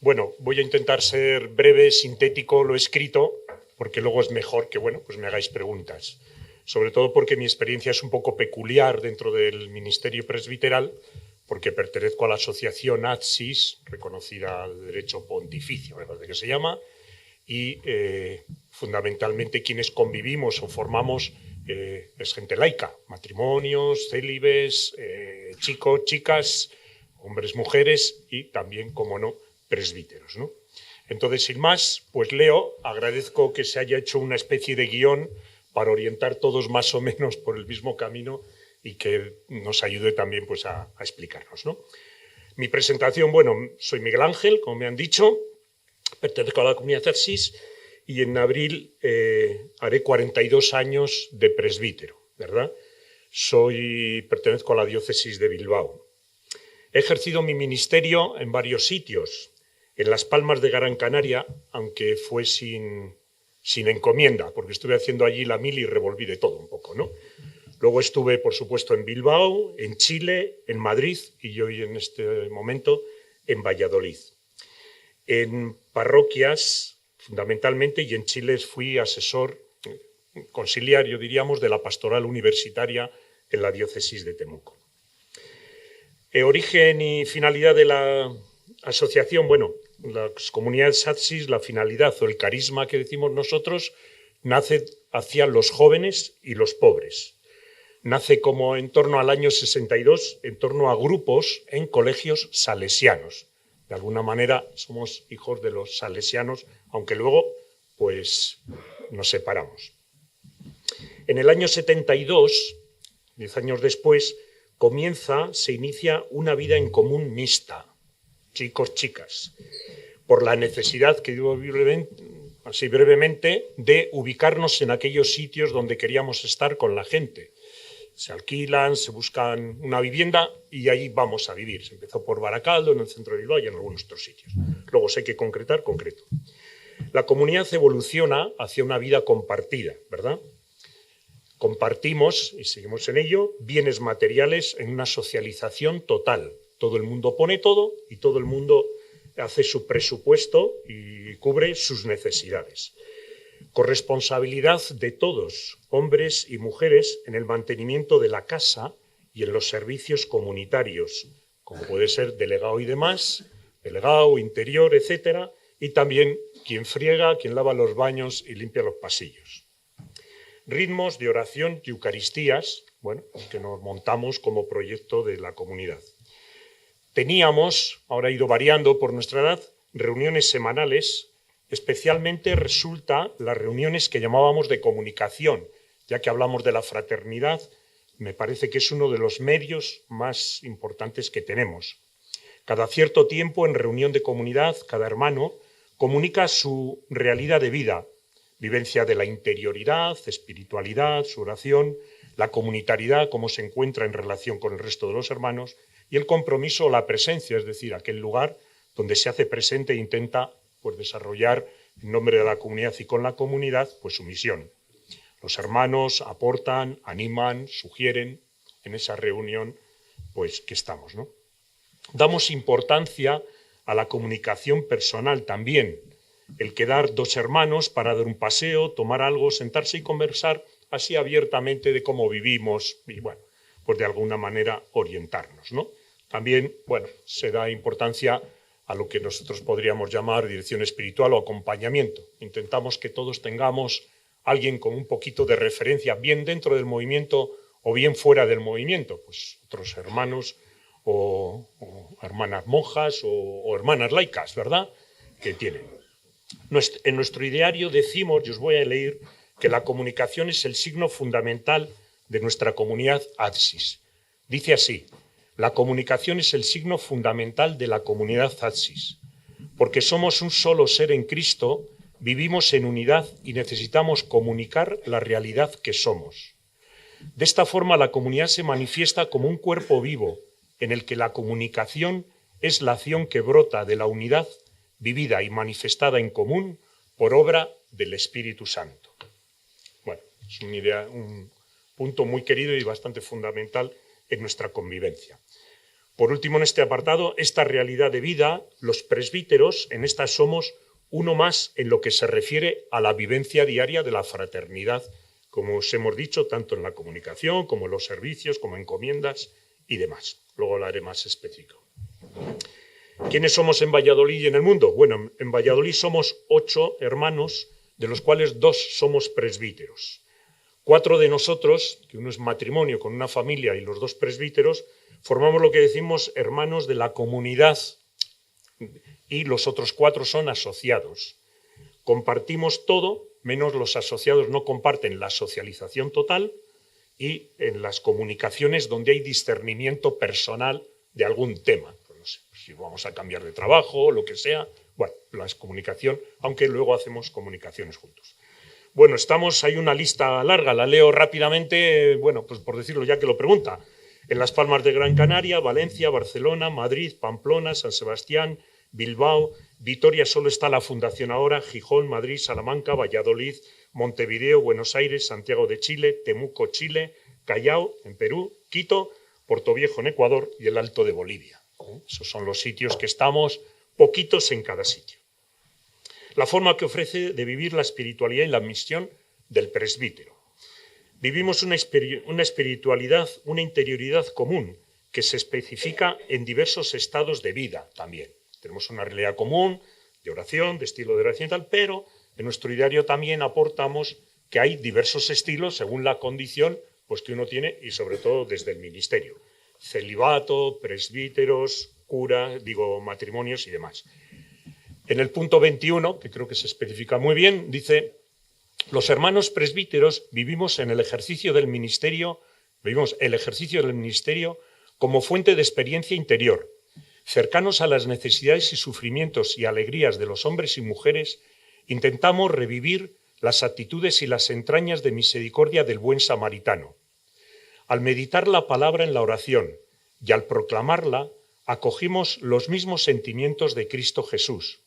Bueno, voy a intentar ser breve, sintético, lo escrito, porque luego es mejor que, bueno, pues me hagáis preguntas. Sobre todo porque mi experiencia es un poco peculiar dentro del ministerio presbiteral, porque pertenezco a la asociación ATSIS, reconocida de derecho pontificio, me parece que se llama, y fundamentalmente quienes convivimos o formamos es gente laica, matrimonios, célibes, chicos, chicas, hombres, mujeres y también, como no, presbíteros, ¿no? Entonces, sin más, pues leo, agradezco que se haya hecho una especie de guión para orientar todos más o menos por el mismo camino y que nos ayude también pues, a explicarnos, ¿no? Mi presentación, bueno, soy Miguel Ángel, como me han dicho, pertenezco a la comunidad ATSIS y en abril haré 42 años de presbítero, ¿verdad? Pertenezco a la diócesis de Bilbao. He ejercido mi ministerio en varios sitios, en Las Palmas de Gran Canaria, aunque fue sin encomienda, porque estuve haciendo allí la mili y revolví de todo un poco, ¿no? Luego estuve, por supuesto, en Bilbao, en Chile, en Madrid y hoy en este momento en Valladolid. En parroquias, fundamentalmente, y en Chile fui asesor conciliario, diríamos, de la pastoral universitaria en la diócesis de Temuco. Origen y finalidad de la asociación, bueno, las comunidades ATSIS, la finalidad o el carisma que decimos nosotros, nace hacia los jóvenes y los pobres. Nace como en torno al año 62, en torno a grupos en colegios salesianos. De alguna manera somos hijos de los salesianos, aunque luego pues nos separamos. En el año 72, 10 años después, se inicia una vida en común mixta, chicos, chicas, por la necesidad, que digo así brevemente, de ubicarnos en aquellos sitios donde queríamos estar con la gente. Se alquilan, se buscan una vivienda y ahí vamos a vivir. Se empezó por Baracaldo, en el centro de Bilbao y en algunos otros sitios. Luego, si hay que concreto. La comunidad evoluciona hacia una vida compartida, ¿verdad? Compartimos, y seguimos en ello, bienes materiales en una socialización total. Todo el mundo pone todo y todo el mundo hace su presupuesto y cubre sus necesidades. Corresponsabilidad de todos, hombres y mujeres, en el mantenimiento de la casa y en los servicios comunitarios, como puede ser delegado y demás, delegado, interior, etcétera, y también quien friega, quien lava los baños y limpia los pasillos. Ritmos de oración y eucaristías, bueno, que nos montamos como proyecto de la comunidad. Teníamos, ahora ha ido variando por nuestra edad, reuniones semanales. Especialmente resulta las reuniones que llamábamos de comunicación, ya que hablamos de la fraternidad, me parece que es uno de los medios más importantes que tenemos. Cada cierto tiempo, en reunión de comunidad, cada hermano comunica su realidad de vida, vivencia de la interioridad, espiritualidad, su oración, la comunitariedad, cómo se encuentra en relación con el resto de los hermanos, y el compromiso o la presencia, es decir, aquel lugar donde se hace presente e intenta pues, desarrollar en nombre de la comunidad y con la comunidad pues, su misión. Los hermanos aportan, animan, sugieren en esa reunión pues, que estamos, ¿no? Damos importancia a la comunicación personal también, el quedar dos hermanos para dar un paseo, tomar algo, sentarse y conversar así abiertamente de cómo vivimos y, bueno, pues de alguna manera orientarnos, ¿no? También, bueno, se da importancia a lo que nosotros podríamos llamar dirección espiritual o acompañamiento. Intentamos que todos tengamos alguien con un poquito de referencia, bien dentro del movimiento o bien fuera del movimiento, pues otros hermanos o hermanas monjas o hermanas laicas, ¿verdad?, que tienen. En nuestro ideario decimos, y os voy a leer, que la comunicación es el signo fundamental de nuestra comunidad ATSIS. Dice así: la comunicación es el signo fundamental de la comunidad ATSIS. Porque somos un solo ser en Cristo, vivimos en unidad y necesitamos comunicar la realidad que somos. De esta forma, la comunidad se manifiesta como un cuerpo vivo, en el que la comunicación es la acción que brota de la unidad vivida y manifestada en común por obra del Espíritu Santo. Bueno, es un punto muy querido y bastante fundamental en nuestra convivencia. Por último, en este apartado, esta realidad de vida, los presbíteros, en esta somos uno más en lo que se refiere a la vivencia diaria de la fraternidad, como os hemos dicho, tanto en la comunicación como en los servicios, como encomiendas y demás. Luego hablaré más específico. ¿Quiénes somos en Valladolid y en el mundo? Bueno, en Valladolid somos 8 hermanos, de los cuales 2 somos presbíteros. 4 de nosotros, que uno es matrimonio con una familia y los 2 presbíteros, formamos lo que decimos hermanos de la comunidad y los otros 4 son asociados. Compartimos todo, menos los asociados no comparten la socialización total y en las comunicaciones donde hay discernimiento personal de algún tema. Pues no sé, si vamos a cambiar de trabajo o lo que sea, bueno, la comunicación, aunque luego hacemos comunicaciones juntos. Bueno, hay una lista larga, la leo rápidamente, bueno, pues por decirlo ya que lo pregunta. En Las Palmas de Gran Canaria, Valencia, Barcelona, Madrid, Pamplona, San Sebastián, Bilbao, Vitoria solo está la fundación ahora, Gijón, Madrid, Salamanca, Valladolid, Montevideo, Buenos Aires, Santiago de Chile, Temuco, Chile, Callao, en Perú, Quito, Portoviejo, en Ecuador y el Alto de Bolivia. Esos son los sitios que estamos, poquitos en cada sitio. La forma que ofrece de vivir la espiritualidad y la misión del presbítero. Vivimos una espiritualidad, una interioridad común que se especifica en diversos estados de vida también. Tenemos una realidad común de oración, de estilo de oración y tal, pero en nuestro ideario también aportamos que hay diversos estilos según la condición pues, que uno tiene y sobre todo desde el ministerio. Celibato, presbíteros, matrimonios y demás. En el punto 21, que creo que se especifica muy bien, dice: los hermanos presbíteros vivimos el ejercicio del ministerio como fuente de experiencia interior, cercanos a las necesidades y sufrimientos y alegrías de los hombres y mujeres. Intentamos revivir las actitudes y las entrañas de misericordia del buen samaritano. Al meditar la palabra en la oración y al proclamarla, acogimos los mismos sentimientos de Cristo Jesús.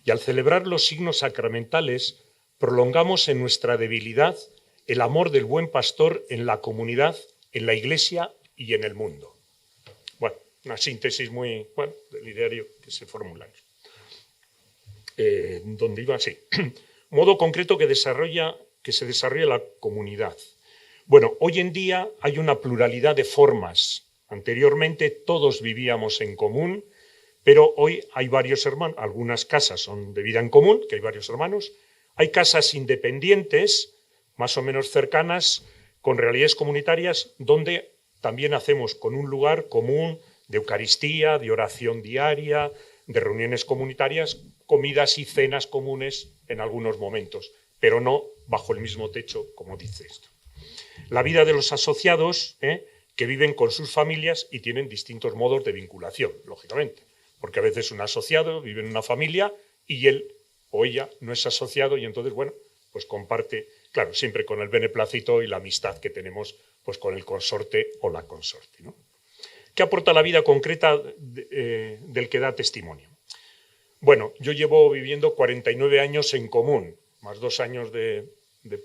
Y al celebrar los signos sacramentales, prolongamos en nuestra debilidad el amor del buen pastor en la comunidad, en la iglesia y en el mundo. Bueno, una síntesis muy del ideario que se formula. ¿Dónde iba? Sí. Modo concreto que se desarrolla la comunidad. Bueno, hoy en día hay una pluralidad de formas. Anteriormente todos vivíamos en común, pero hoy hay varios hermanos. Algunas casas son de vida en común, que hay varios hermanos. Hay casas independientes, más o menos cercanas, con realidades comunitarias, donde también hacemos con un lugar común de Eucaristía, de oración diaria, de reuniones comunitarias, comidas y cenas comunes en algunos momentos, pero no bajo el mismo techo, como dice esto. La vida de los asociados, que viven con sus familias y tienen distintos modos de vinculación, lógicamente, porque a veces un asociado vive en una familia y él o ella no es asociado y entonces, bueno, pues comparte, claro, siempre con el beneplácito y la amistad que tenemos pues con el consorte o la consorte, ¿no? ¿Qué aporta la vida concreta del que da testimonio? Bueno, yo llevo viviendo 49 años en común, más 2 años de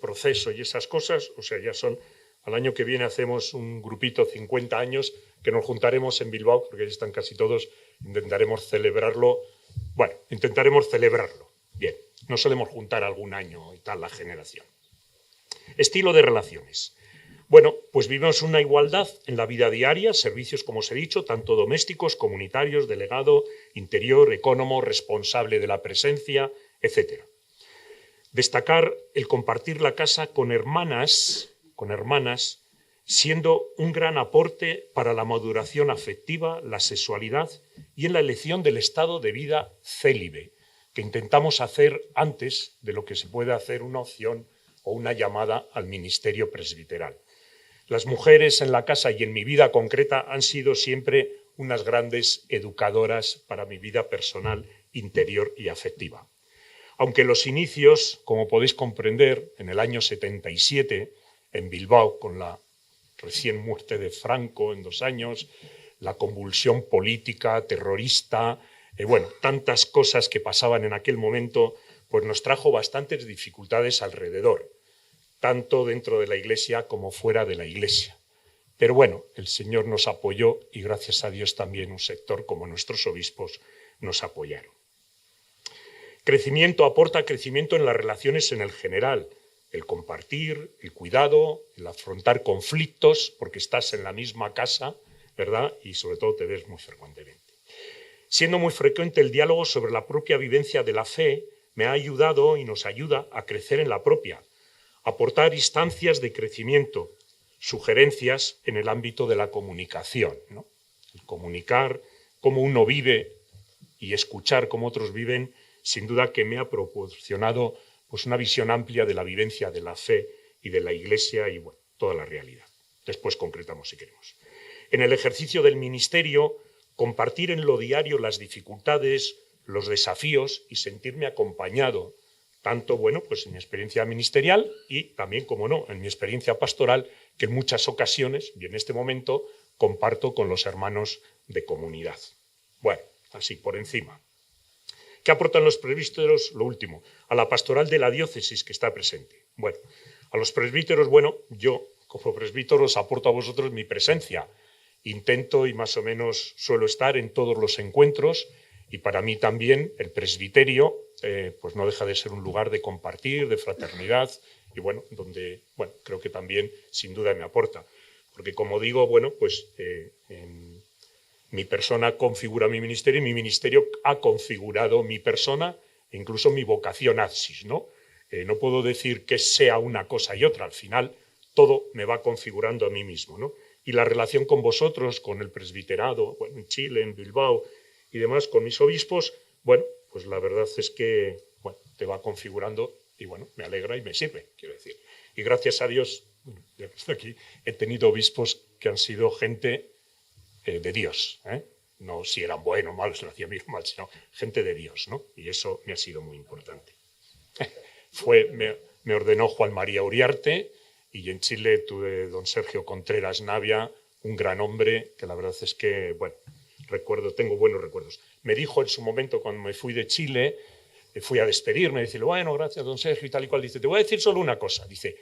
proceso y esas cosas, o sea, ya son, al año que viene hacemos un grupito 50 años que nos juntaremos en Bilbao, porque ya están casi todos, intentaremos celebrarlo. Bien, nos solemos juntar algún año y tal la generación. Estilo de relaciones. Bueno, pues vivimos una igualdad en la vida diaria, servicios, como os he dicho, tanto domésticos, comunitarios, delegado, interior, ecónomo, responsable de la presencia, etc. Destacar el compartir la casa con hermanas, siendo un gran aporte para la maduración afectiva, la sexualidad y en la elección del estado de vida célibe, que intentamos hacer antes de lo que se puede hacer una opción o una llamada al ministerio presbiteral. Las mujeres en la casa y en mi vida concreta han sido siempre unas grandes educadoras para mi vida personal, interior y afectiva. Aunque los inicios, como podéis comprender, en el año 77, en Bilbao, con la recién muerte de Franco en 2 años, la convulsión política, terrorista, tantas cosas que pasaban en aquel momento, pues nos trajo bastantes dificultades alrededor, tanto dentro de la Iglesia como fuera de la Iglesia. Pero bueno, el Señor nos apoyó y gracias a Dios también un sector como nuestros obispos nos apoyaron. Crecimiento aporta crecimiento en las relaciones en el general, el compartir, el cuidado, el afrontar conflictos, porque estás en la misma casa, ¿verdad? Y sobre todo te ves muy frecuentemente. Siendo muy frecuente el diálogo sobre la propia vivencia de la fe, me ha ayudado y nos ayuda a crecer en la propia, aportar instancias de crecimiento, sugerencias en el ámbito de la comunicación, ¿no? El comunicar cómo uno vive y escuchar cómo otros viven, sin duda que me ha proporcionado pues, una visión amplia de la vivencia de la fe y de la Iglesia y bueno, toda la realidad. Después concretamos si queremos. En el ejercicio del ministerio, compartir en lo diario las dificultades, los desafíos y sentirme acompañado, tanto bueno, pues en mi experiencia ministerial y también, como no, en mi experiencia pastoral, que en muchas ocasiones, y en este momento, comparto con los hermanos de comunidad. Bueno, así por encima. ¿Qué aportan los presbíteros? Lo último, a la pastoral de la diócesis que está presente. Bueno, a los presbíteros, bueno, yo como presbítero os aporto a vosotros mi presencia. Intento y más o menos suelo estar en todos los encuentros y para mí también el presbiterio pues no deja de ser un lugar de compartir, de fraternidad y bueno, donde bueno, creo que también sin duda me aporta. Porque como digo, bueno, pues mi persona configura mi ministerio y mi ministerio ha configurado mi persona e incluso mi vocación AXIS, ¿no? No puedo decir que sea una cosa y otra, al final todo me va configurando a mí mismo, ¿no? Y la relación con vosotros, con el presbiterado, bueno, en Chile, en Bilbao y demás, con mis obispos, bueno, pues la verdad es que bueno, te va configurando y bueno, me alegra y me sirve, quiero decir. Y gracias a Dios, bueno, ya que estoy aquí, he tenido obispos que han sido gente de Dios, ¿eh? No si eran buenos o malos, lo hacían bien o mal, sino gente de Dios, ¿no? Y eso me ha sido muy importante. Me ordenó Juan María Uriarte y en Chile tuve don Sergio Contreras Navia, un gran hombre que la verdad es que, bueno, tengo buenos recuerdos. Me dijo en su momento cuando me fui de Chile, fui a despedirme, decirle, bueno, gracias don Sergio y tal y cual, dice, te voy a decir solo una cosa, dice,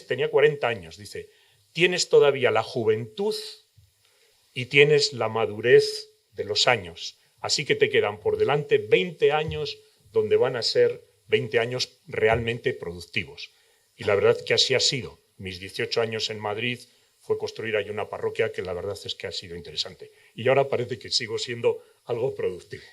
tenía 40 años, dice, tienes todavía la juventud y tienes la madurez de los años. Así que te quedan por delante 20 años donde van a ser 20 años realmente productivos. Y la verdad que así ha sido. Mis 18 años en Madrid fue construir ahí una parroquia que la verdad es que ha sido interesante. Y ahora parece que sigo siendo algo productivo.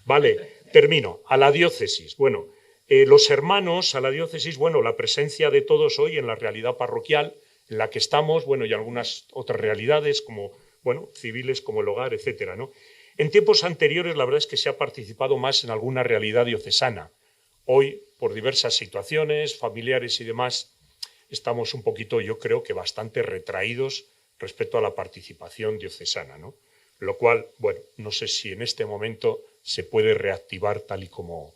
Vale, termino. A la diócesis. Bueno, los hermanos a la diócesis, bueno, la presencia de todos hoy en la realidad parroquial en la que estamos, bueno, y algunas otras realidades como bueno, civiles como el hogar, etcétera, ¿no? En tiempos anteriores, la verdad es que se ha participado más en alguna realidad diocesana. Hoy, por diversas situaciones familiares y demás, estamos un poquito, yo creo que bastante retraídos respecto a la participación diocesana, ¿no? Lo cual, bueno, no sé si en este momento se puede reactivar tal y como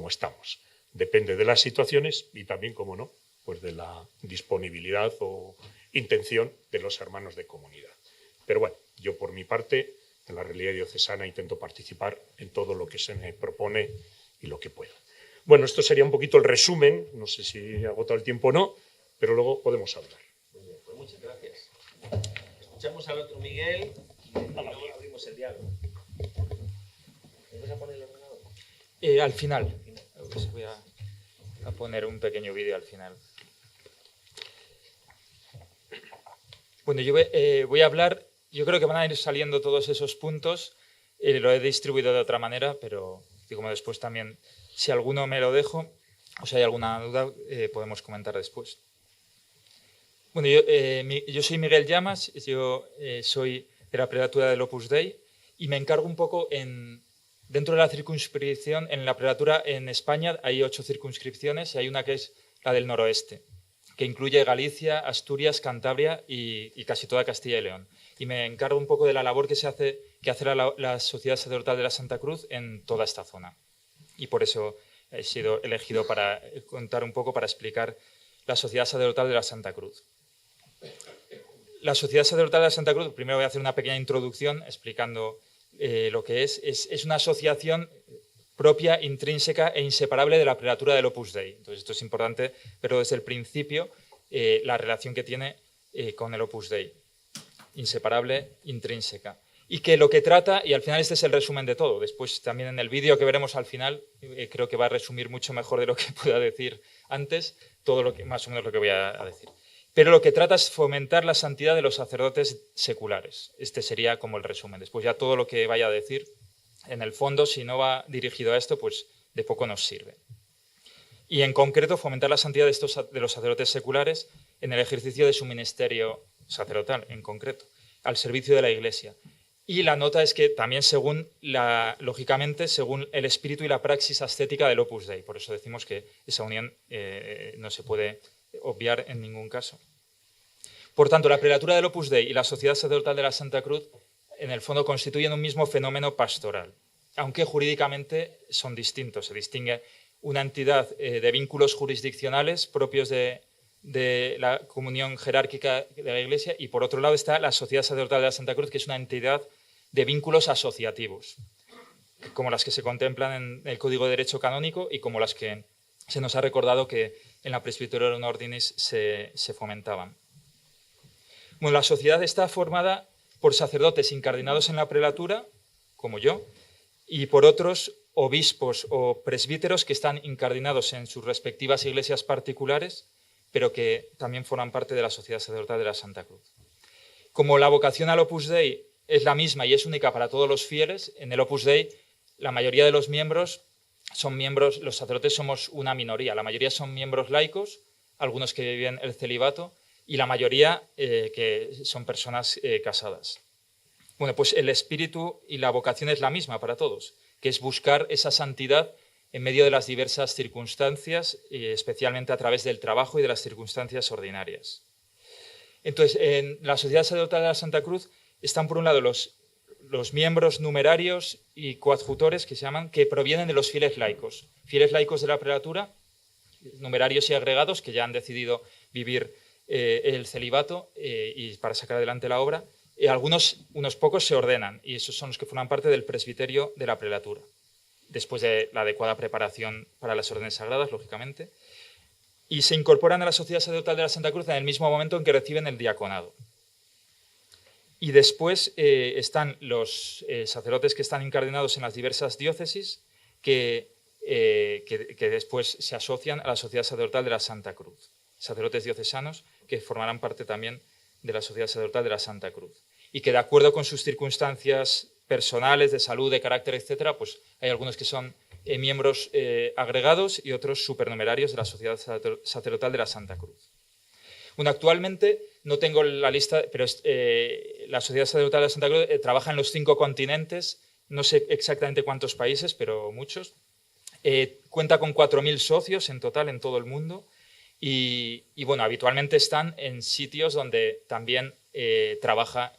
estamos. Depende de las situaciones y también, como no, pues de la disponibilidad o intención de los hermanos de comunidad. Pero bueno, yo por mi parte, en la realidad diocesana intento participar en todo lo que se me propone y lo que pueda. Bueno, esto sería un poquito el resumen, no sé si he agotado el tiempo o no, pero luego podemos hablar. Muy bien, pues muchas gracias. Escuchamos al otro Miguel y luego abrimos el diálogo. ¿Me vas a poner el ordenador? Al final. Pues voy a poner un pequeño vídeo al final. Bueno, yo voy a hablar. Yo creo que van a ir saliendo todos esos puntos. Lo he distribuido de otra manera, pero como después también, si alguno me lo dejo, o si hay alguna duda, podemos comentar después. Bueno, yo soy Miguel Llamas, yo soy de la prelatura del Opus Dei y me encargo un poco dentro de la circunscripción, en la prelatura en España hay 8 circunscripciones y hay una que es la del noroeste, que incluye Galicia, Asturias, Cantabria y casi toda Castilla y León. Y me encargo un poco de la labor que hace la Sociedad Sacerdotal de la Santa Cruz en toda esta zona. Y por eso he sido elegido para contar un poco, para explicar la Sociedad Sacerdotal de la Santa Cruz. La Sociedad Sacerdotal de la Santa Cruz, primero voy a hacer una pequeña introducción explicando lo que es una asociación propia, intrínseca e inseparable de la prelatura del Opus Dei. Entonces esto es importante, pero desde el principio la relación que tiene con el Opus Dei. inseparable, intrínseca. Y que lo que trata, y al final este es el resumen de todo, después también en el vídeo que veremos al final, creo que va a resumir mucho mejor de lo que pueda decir antes, todo lo que, más o menos lo que voy a decir. Pero lo que trata es fomentar la santidad de los sacerdotes seculares. Este sería como el resumen. Después ya todo lo que vaya a decir, en el fondo, si no va dirigido a esto, pues de poco nos sirve. Y en concreto, fomentar la santidad de los sacerdotes seculares en el ejercicio de su ministerio sacerdotal, en concreto, al servicio de la Iglesia. Y la nota es que también lógicamente, según el espíritu y la praxis ascética del Opus Dei. Por eso decimos que esa unión no se puede obviar en ningún caso. Por tanto, la prelatura del Opus Dei y la Sociedad Sacerdotal de la Santa Cruz, en el fondo, constituyen un mismo fenómeno pastoral, aunque jurídicamente son distintos. Se distingue una entidad de vínculos jurisdiccionales propios de la comunión jerárquica de la Iglesia, y por otro lado está la Sociedad Sacerdotal de la Santa Cruz, que es una entidad de vínculos asociativos, como las que se contemplan en el Código de Derecho Canónico y como las que se nos ha recordado que en la Presbyterorum Ordinis se fomentaban. Bueno, la sociedad está formada por sacerdotes incardinados en la prelatura, como yo, y por otros obispos o presbíteros que están incardinados en sus respectivas iglesias particulares, pero que también forman parte de la Sociedad Sacerdotal de la Santa Cruz. Como la vocación al Opus Dei es la misma y es única para todos los fieles, en el Opus Dei la mayoría de los miembros son miembros, los sacerdotes somos una minoría, la mayoría son miembros laicos, algunos que viven el celibato y la mayoría que son personas casadas. Bueno, pues el espíritu y la vocación es la misma para todos, que es buscar esa santidad en medio de las diversas circunstancias, especialmente a través del trabajo y de las circunstancias ordinarias. Entonces, en la Sociedad Sacerdotal de la Santa Cruz están, por un lado, los miembros numerarios y coadjutores, que se llaman, que provienen de los fieles laicos de la prelatura, numerarios y agregados, que ya han decidido vivir el celibato y para sacar adelante la obra. Unos pocos se ordenan, y esos son los que forman parte del presbiterio de la prelatura, después de la adecuada preparación para las órdenes sagradas, lógicamente, y se incorporan a la Sociedad Sacerdotal de la Santa Cruz en el mismo momento en que reciben el diaconado. Y después están los sacerdotes que están incardinados en las diversas diócesis que después se asocian a la Sociedad Sacerdotal de la Santa Cruz, sacerdotes diocesanos que formarán parte también de la Sociedad Sacerdotal de la Santa Cruz, y que de acuerdo con sus circunstancias personales, de salud, de carácter, etcétera, pues hay algunos que son miembros agregados y otros supernumerarios de la Sociedad Sacerdotal de la Santa Cruz. Bueno, actualmente no tengo la lista, pero la Sociedad Sacerdotal de la Santa Cruz trabaja en los 5 continentes, no sé exactamente cuántos países, pero muchos. Cuenta con 4.000 socios en total en todo el mundo y bueno, habitualmente están en sitios donde también trabaja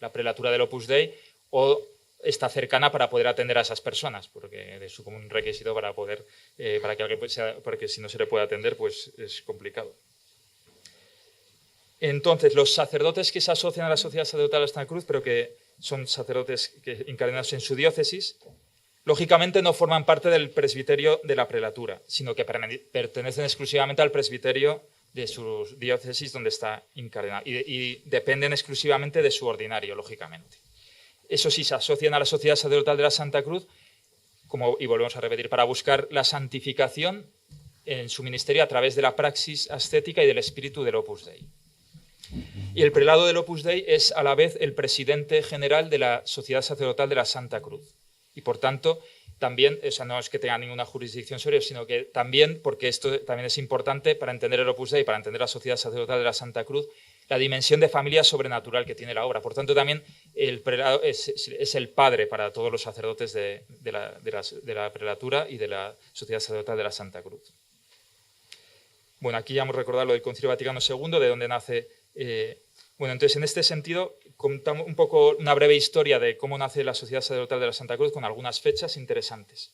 la prelatura del Opus Dei o está cercana para poder atender a esas personas, porque es como un requisito para que alguien porque si no se le puede atender, pues es complicado. Entonces, los sacerdotes que se asocian a la Sociedad Sacerdotal de la Santa Cruz, pero que son sacerdotes incardinados en su diócesis, lógicamente no forman parte del presbiterio de la prelatura, sino que pertenecen exclusivamente al presbiterio de sus diócesis donde está incardinado y dependen exclusivamente de su ordinario, lógicamente. Eso sí, se asocian a la Sociedad Sacerdotal de la Santa Cruz, y volvemos a repetir, para buscar la santificación en su ministerio a través de la praxis ascética y del espíritu del Opus Dei. Y el prelado del Opus Dei es a la vez el presidente general de la Sociedad Sacerdotal de la Santa Cruz. Y por tanto, también, no es que tenga ninguna jurisdicción sobre ello, sino que también, porque esto también es importante para entender el Opus Dei, para entender la Sociedad Sacerdotal de la Santa Cruz, la dimensión de familia sobrenatural que tiene la obra. Por tanto, también el prelado es el padre para todos los sacerdotes de la prelatura y de la Sociedad Sacerdotal de la Santa Cruz. Bueno, aquí ya hemos recordado lo del Concilio Vaticano II, de donde nace. Bueno, entonces, en este sentido, contamos un poco una breve historia de cómo nace la Sociedad Sacerdotal de la Santa Cruz con algunas fechas interesantes.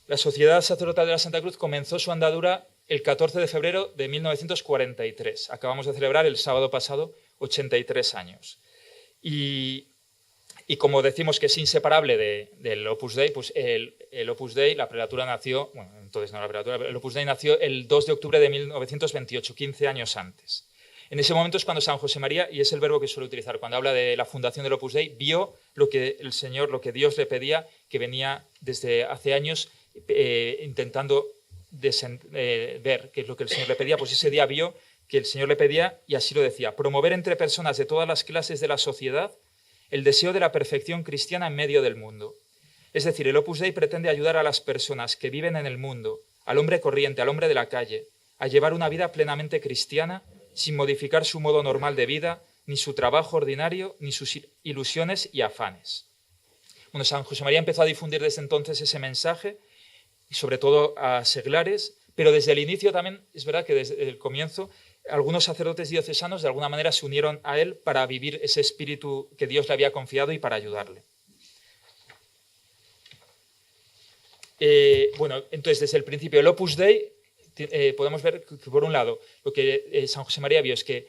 La Sociedad Sacerdotal de la Santa Cruz comenzó su andadura el 14 de febrero de 1943. Acabamos de celebrar el sábado pasado 83 años. Y como decimos que es inseparable del Opus Dei, pues el Opus Dei, la prelatura nació, bueno, entonces no la prelatura, el Opus Dei nació el 2 de octubre de 1928, 15 años antes. En ese momento es cuando San José María, y es el verbo que suele utilizar, cuando habla de la fundación del Opus Dei, vio lo que el Señor, lo que Dios le pedía, que venía desde hace años intentando ver qué es lo que el Señor le pedía. Pues ese día vio que el Señor le pedía, y así lo decía, promover entre personas de todas las clases de la sociedad el deseo de la perfección cristiana en medio del mundo. Es decir, el Opus Dei pretende ayudar a las personas que viven en el mundo, al hombre corriente, al hombre de la calle, a llevar una vida plenamente cristiana, sin modificar su modo normal de vida, ni su trabajo ordinario, ni sus ilusiones y afanes. Bueno, San José María empezó a difundir desde entonces ese mensaje, y sobre todo a seglares, pero desde el inicio también, es verdad que desde el comienzo, algunos sacerdotes diocesanos de alguna manera se unieron a él para vivir ese espíritu que Dios le había confiado y para ayudarle. Bueno, entonces desde el principio el Opus Dei, podemos ver que por un lado lo que San José María vio es que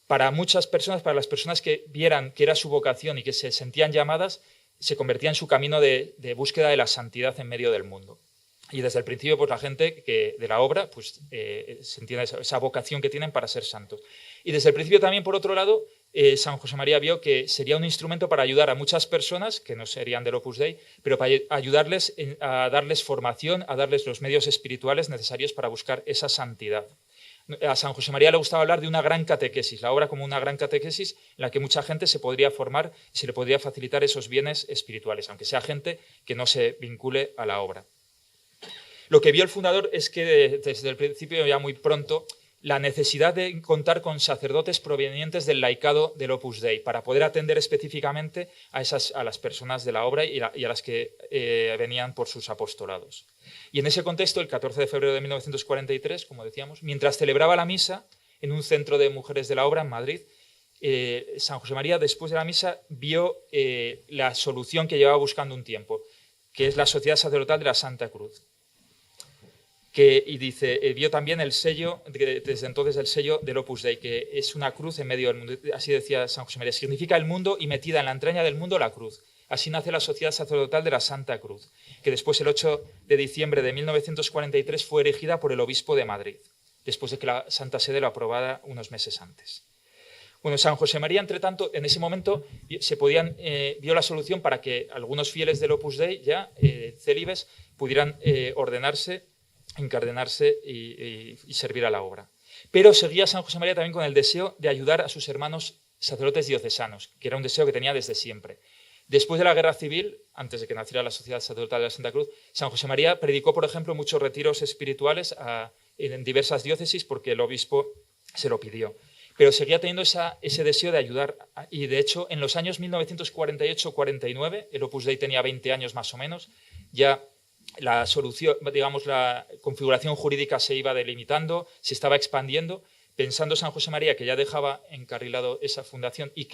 para muchas personas, para las personas que vieran que era su vocación y que se sentían llamadas, se convertía en su camino de búsqueda de la santidad en medio del mundo. Y desde el principio, pues la gente de la obra pues, se entiende esa vocación que tienen para ser santos. Y desde el principio también, por otro lado, San José María vio que sería un instrumento para ayudar a muchas personas, que no serían del Opus Dei, pero para ayudarles a darles formación, a darles los medios espirituales necesarios para buscar esa santidad. A San José María le gustaba hablar de una gran catequesis, la obra como una gran catequesis en la que mucha gente se podría formar y se le podría facilitar esos bienes espirituales, aunque sea gente que no se vincule a la obra. Lo que vio el fundador es que desde el principio, ya muy pronto, la necesidad de contar con sacerdotes provenientes del laicado del Opus Dei para poder atender específicamente a las personas de la obra y a las que venían por sus apostolados. Y en ese contexto, el 14 de febrero de 1943, como decíamos, mientras celebraba la misa en un centro de mujeres de la obra en Madrid, San José María, después de la misa, vio la solución que llevaba buscando un tiempo, que es la Sociedad Sacerdotal de la Santa Cruz. Y dice, vio también el sello, desde entonces el sello del Opus Dei, que es una cruz en medio del mundo. Así decía San José María, significa el mundo y metida en la entraña del mundo la cruz. Así nace la Sociedad Sacerdotal de la Santa Cruz, que después, el 8 de diciembre de 1943, fue erigida por el obispo de Madrid, después de que la Santa Sede lo aprobara unos meses antes. Bueno, San José María, entre tanto, en ese momento vio la solución para que algunos fieles del Opus Dei, ya célibes, pudieran ordenarse, encardenarse y servir a la obra. Pero seguía San José María también con el deseo de ayudar a sus hermanos sacerdotes diocesanos, que era un deseo que tenía desde siempre. Después de la Guerra Civil, antes de que naciera la Sociedad Sacerdotal de la Santa Cruz, San José María predicó, por ejemplo, muchos retiros espirituales en diversas diócesis porque el obispo se lo pidió. Pero seguía teniendo ese deseo de ayudar. Y, de hecho, en los años 1948-49, el Opus Dei tenía 20 años más o menos, ya la solución, digamos, la configuración jurídica se iba delimitando, se estaba expandiendo, pensando San José María que ya dejaba encarrilado esa fundación y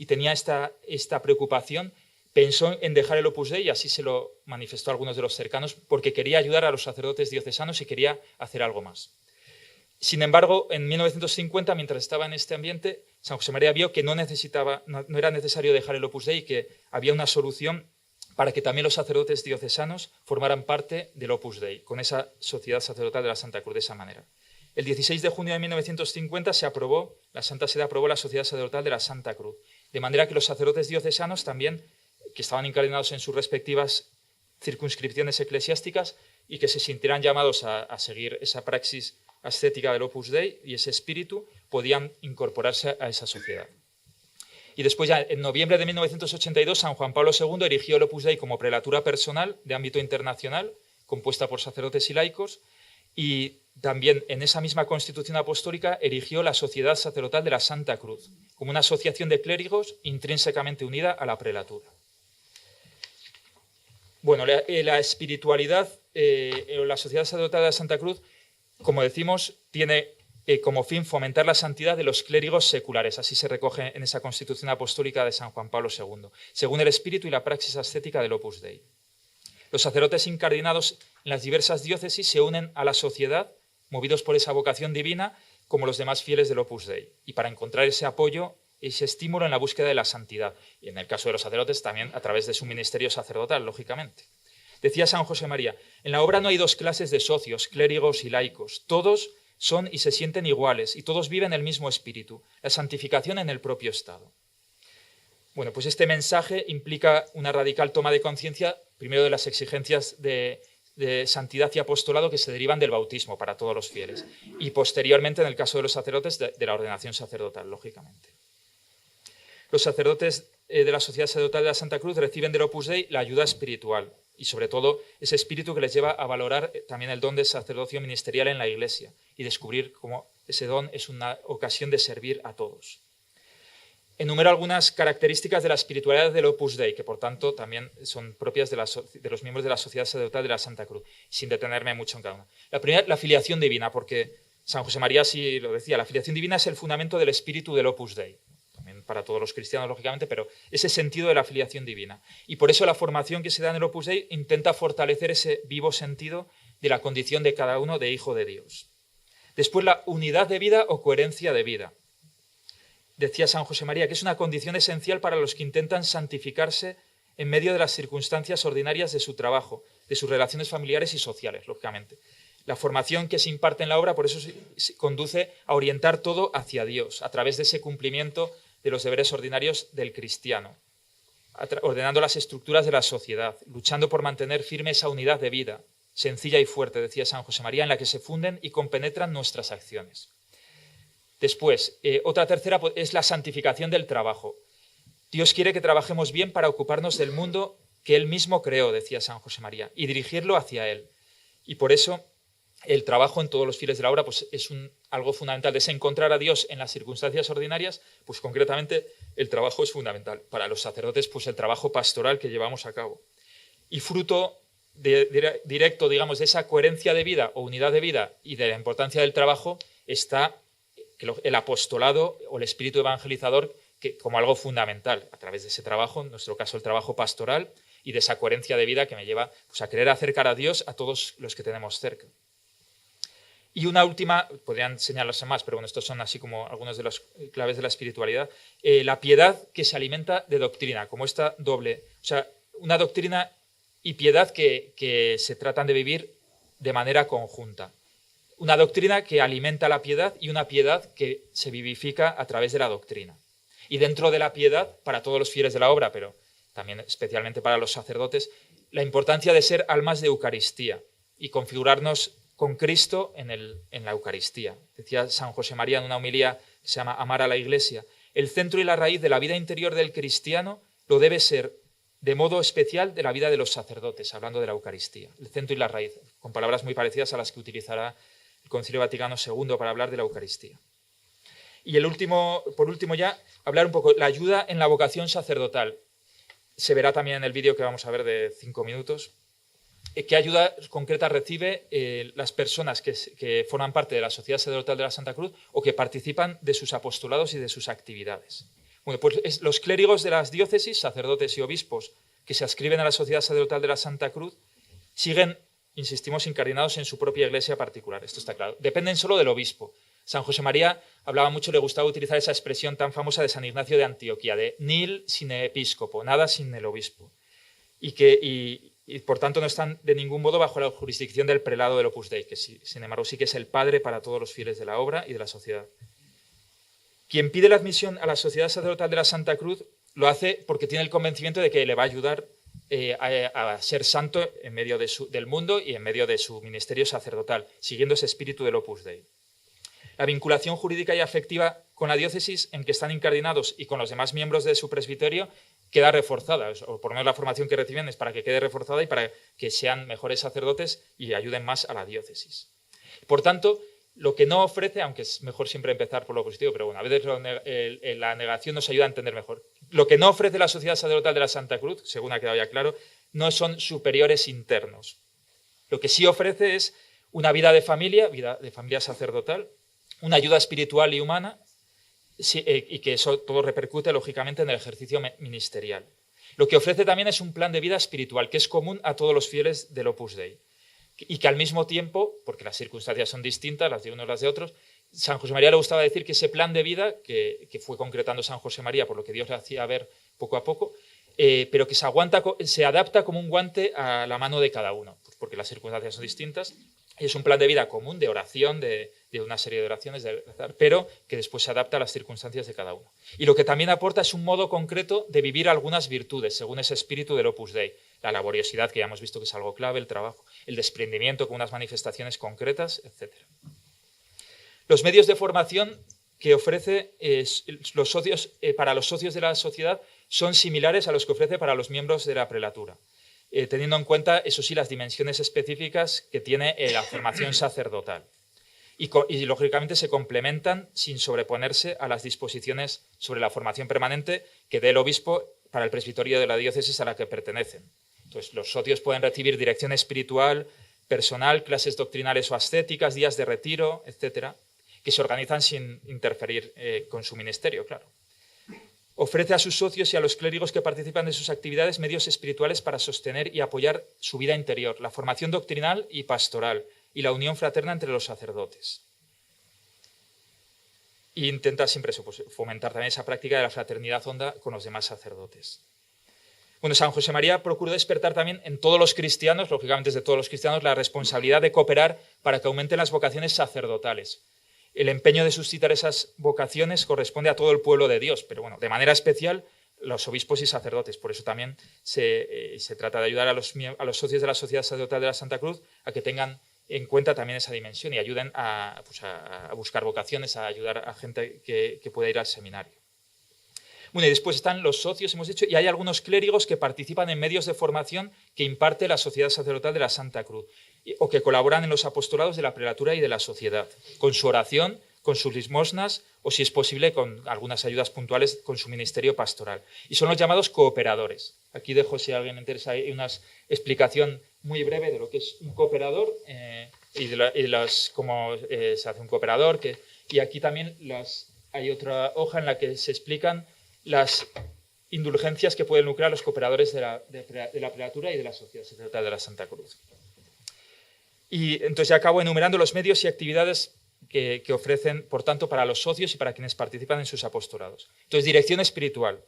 tenía esta preocupación, pensó en dejar el Opus Dei y así se lo manifestó a algunos de los cercanos porque quería ayudar a los sacerdotes diocesanos y quería hacer algo más. Sin embargo, en 1950, mientras estaba en este ambiente, San José María vio que no era necesario dejar el Opus Dei y que había una solución para que también los sacerdotes diocesanos formaran parte del Opus Dei, con esa Sociedad Sacerdotal de la Santa Cruz de esa manera. El 16 de junio de 1950 la Santa Sede aprobó la Sociedad Sacerdotal de la Santa Cruz, de manera que los sacerdotes diocesanos también, que estaban encadenados en sus respectivas circunscripciones eclesiásticas y que se sintieran llamados a seguir esa praxis ascética del Opus Dei y ese espíritu, podían incorporarse a esa sociedad. Y después, ya en noviembre de 1982, San Juan Pablo II erigió el Opus Dei como prelatura personal de ámbito internacional, compuesta por sacerdotes y laicos, y también en esa misma Constitución Apostólica erigió la Sociedad Sacerdotal de la Santa Cruz, como una asociación de clérigos intrínsecamente unida a la prelatura. Bueno, la espiritualidad, la Sociedad Sacerdotal de la Santa Cruz, como decimos, tiene como fin fomentar la santidad de los clérigos seculares. Así se recoge en esa Constitución Apostólica de San Juan Pablo II, según el espíritu y la praxis ascética del Opus Dei. Los sacerdotes incardinados en las diversas diócesis se unen a la sociedad, movidos por esa vocación divina, como los demás fieles del Opus Dei, y para encontrar ese apoyo, ese estímulo en la búsqueda de la santidad. Y en el caso de los sacerdotes, también a través de su ministerio sacerdotal, lógicamente. Decía San José María, en la obra no hay dos clases de socios, clérigos y laicos. Todos son y se sienten iguales y todos viven el mismo espíritu, la santificación en el propio estado. Bueno, pues este mensaje implica una radical toma de conciencia, primero de las exigencias de santidad y apostolado que se derivan del bautismo para todos los fieles y posteriormente, en el caso de los sacerdotes, de la ordenación sacerdotal, lógicamente. Los sacerdotes de la Sociedad Sacerdotal de la Santa Cruz reciben del Opus Dei la ayuda espiritual y sobre todo ese espíritu que les lleva a valorar también el don de sacerdocio ministerial en la Iglesia y descubrir cómo ese don es una ocasión de servir a todos. Enumero algunas características de la espiritualidad del Opus Dei, que por tanto también son propias de los miembros de la Sociedad Sacerdotal de la Santa Cruz, sin detenerme mucho en cada una. La primera, la filiación divina, porque San José María sí lo decía, la filiación divina es el fundamento del espíritu del Opus Dei, también para todos los cristianos, lógicamente, pero ese sentido de la filiación divina. Y por eso la formación que se da en el Opus Dei intenta fortalecer ese vivo sentido de la condición de cada uno de hijo de Dios. Después, la unidad de vida o coherencia de vida. Decía San José María que es una condición esencial para los que intentan santificarse en medio de las circunstancias ordinarias de su trabajo, de sus relaciones familiares y sociales, lógicamente. La formación que se imparte en la obra, por eso se conduce a orientar todo hacia Dios, a través de ese cumplimiento de los deberes ordinarios del cristiano, ordenando las estructuras de la sociedad, luchando por mantener firme esa unidad de vida, sencilla y fuerte, decía San José María, en la que se funden y compenetran nuestras acciones. Después, otra tercera es la santificación del trabajo. Dios quiere que trabajemos bien para ocuparnos del mundo que Él mismo creó, decía San José María, y dirigirlo hacia Él. Y por eso el trabajo en todos los fieles de la obra pues, es algo fundamental. De encontrar a Dios en las circunstancias ordinarias, pues concretamente el trabajo es fundamental. Para los sacerdotes, pues el trabajo pastoral que llevamos a cabo. Y fruto directo, digamos, de esa coherencia de vida o unidad de vida y de la importancia del trabajo está el apostolado o el espíritu evangelizador que, como algo fundamental a través de ese trabajo, en nuestro caso el trabajo pastoral y de esa coherencia de vida que me lleva pues, a querer acercar a Dios a todos los que tenemos cerca. Y una última, podrían señalarse más, pero bueno, estos son así como algunos de las claves de la espiritualidad, la piedad que se alimenta de doctrina, como esta doble, o sea, una doctrina y piedad que se tratan de vivir de manera conjunta. Una doctrina que alimenta la piedad y una piedad que se vivifica a través de la doctrina. Y dentro de la piedad, para todos los fieles de la obra, pero también especialmente para los sacerdotes, la importancia de ser almas de Eucaristía y configurarnos con Cristo en la Eucaristía. Decía San José María en una homilía que se llama Amar a la Iglesia, el centro y la raíz de la vida interior del cristiano lo debe ser de modo especial de la vida de los sacerdotes, hablando de la Eucaristía. El centro y la raíz, con palabras muy parecidas a las que utilizará el Concilio Vaticano II para hablar de la Eucaristía. Y por último ya, hablar un poco de la ayuda en la vocación sacerdotal. Se verá también en el vídeo que vamos a ver de 5 minutos. ¿Qué ayuda concreta recibe las personas que forman parte de la Sociedad Sacerdotal de la Santa Cruz o que participan de sus apostolados y de sus actividades? Bueno, pues los clérigos de las diócesis, sacerdotes y obispos que se adscriben a la Sociedad Sacerdotal de la Santa Cruz, siguen, insistimos, incardinados en su propia iglesia particular. Esto está claro. Dependen solo del obispo. San José María hablaba mucho, le gustaba utilizar esa expresión tan famosa de San Ignacio de Antioquía, de nil sine episcopo, nada sin el obispo. Y por tanto no están de ningún modo bajo la jurisdicción del prelado del Opus Dei, que sin embargo sí que es el padre para todos los fieles de la obra y de la sociedad. Quien pide la admisión a la Sociedad Sacerdotal de la Santa Cruz lo hace porque tiene el convencimiento de que le va a ayudar a ser santo en medio del mundo y en medio de su ministerio sacerdotal, siguiendo ese espíritu del Opus Dei. La vinculación jurídica y afectiva con la diócesis en que están incardinados y con los demás miembros de su presbiterio queda reforzada, o por lo menos la formación que reciben es para que quede reforzada y para que sean mejores sacerdotes y ayuden más a la diócesis. Por tanto, lo que no ofrece, aunque es mejor siempre empezar por lo positivo, pero bueno, a veces la negación nos ayuda a entender mejor. Lo que no ofrece la Sociedad Sacerdotal de la Santa Cruz, según ha quedado ya claro, no son superiores internos. Lo que sí ofrece es una vida de familia sacerdotal, una ayuda espiritual y humana, y que eso todo repercute lógicamente en el ejercicio ministerial. Lo que ofrece también es un plan de vida espiritual que es común a todos los fieles del Opus Dei y que al mismo tiempo, porque las circunstancias son distintas, las de unos y las de otros, San José María le gustaba decir que ese plan de vida que fue concretando San José María por lo que Dios le hacía ver poco a poco, pero que se adapta como un guante a la mano de cada uno, pues porque las circunstancias son distintas, Y es un plan de vida común de oración, de una serie de oraciones, pero que después se adapta a las circunstancias de cada uno. Y lo que también aporta es un modo concreto de vivir algunas virtudes, según ese espíritu del Opus Dei. La laboriosidad, que ya hemos visto que es algo clave, el trabajo, el desprendimiento con unas manifestaciones concretas, etc. Los medios de formación que ofrece los socios, para los socios de la sociedad son similares a los que ofrece para los miembros de la prelatura, teniendo en cuenta, eso sí, las dimensiones específicas que tiene la formación sacerdotal. Y lógicamente se complementan sin sobreponerse a las disposiciones sobre la formación permanente que dé el obispo para el presbiterio de la diócesis a la que pertenecen. Entonces, los socios pueden recibir dirección espiritual, personal, clases doctrinales o ascéticas, días de retiro, etcétera, que se organizan sin interferir con su ministerio, claro. Ofrece a sus socios y a los clérigos que participan de sus actividades medios espirituales para sostener y apoyar su vida interior, la formación doctrinal y pastoral y la unión fraterna entre los sacerdotes. E intenta siempre fomentar también esa práctica de la fraternidad honda con los demás sacerdotes. Bueno, San José María procuró despertar también en todos los cristianos, lógicamente desde todos los cristianos, la responsabilidad de cooperar para que aumenten las vocaciones sacerdotales. El empeño de suscitar esas vocaciones corresponde a todo el pueblo de Dios, pero bueno, de manera especial los obispos y sacerdotes. Por eso también se trata de ayudar a los socios de la Sociedad Sacerdotal de la Santa Cruz a que tengan en cuenta también esa dimensión y ayuden a buscar vocaciones, a ayudar a gente que pueda ir al seminario. Bueno, y después están los socios, hemos dicho, y hay algunos clérigos que participan en medios de formación que imparte la Sociedad Sacerdotal de la Santa Cruz o que colaboran en los apostolados de la prelatura y de la sociedad, con su oración, con sus limosnas o, si es posible, con algunas ayudas puntuales con su ministerio pastoral. Y son los llamados cooperadores. Aquí dejo, si a alguien le interesa, hay una explicación muy breve de lo que es un cooperador cómo se hace un cooperador. Y aquí también hay otra hoja en la que se explican las indulgencias que pueden lucrar los cooperadores de la prelatura y de la Sociedad Sacerdotal de la Santa Cruz. Y entonces ya acabo enumerando los medios y actividades que ofrecen, por tanto, para los socios y para quienes participan en sus apostolados. Entonces, dirección espiritual,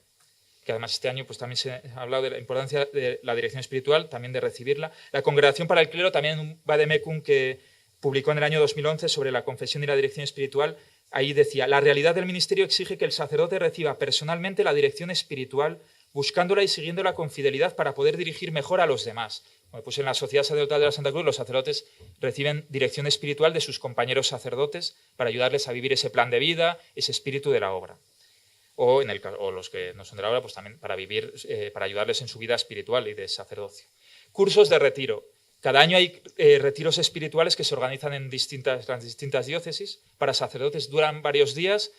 que además este año pues, también se ha hablado de la importancia de la dirección espiritual, también de recibirla. La Congregación para el Clero, también un vademecum que publicó en el año 2011 sobre la confesión y la dirección espiritual, ahí decía: la realidad del ministerio exige que el sacerdote reciba personalmente la dirección espiritual, buscándola y siguiéndola con fidelidad para poder dirigir mejor a los demás. Bueno, pues en la Sociedad Sacerdotal de la Santa Cruz los sacerdotes reciben dirección espiritual de sus compañeros sacerdotes para ayudarles a vivir ese plan de vida, ese espíritu de la obra. O los que no son de la obra, pues también para ayudarles en su vida espiritual y de sacerdocio. Cursos de retiro. Cada año hay retiros espirituales que se organizan en las distintas diócesis para sacerdotes, duran varios días.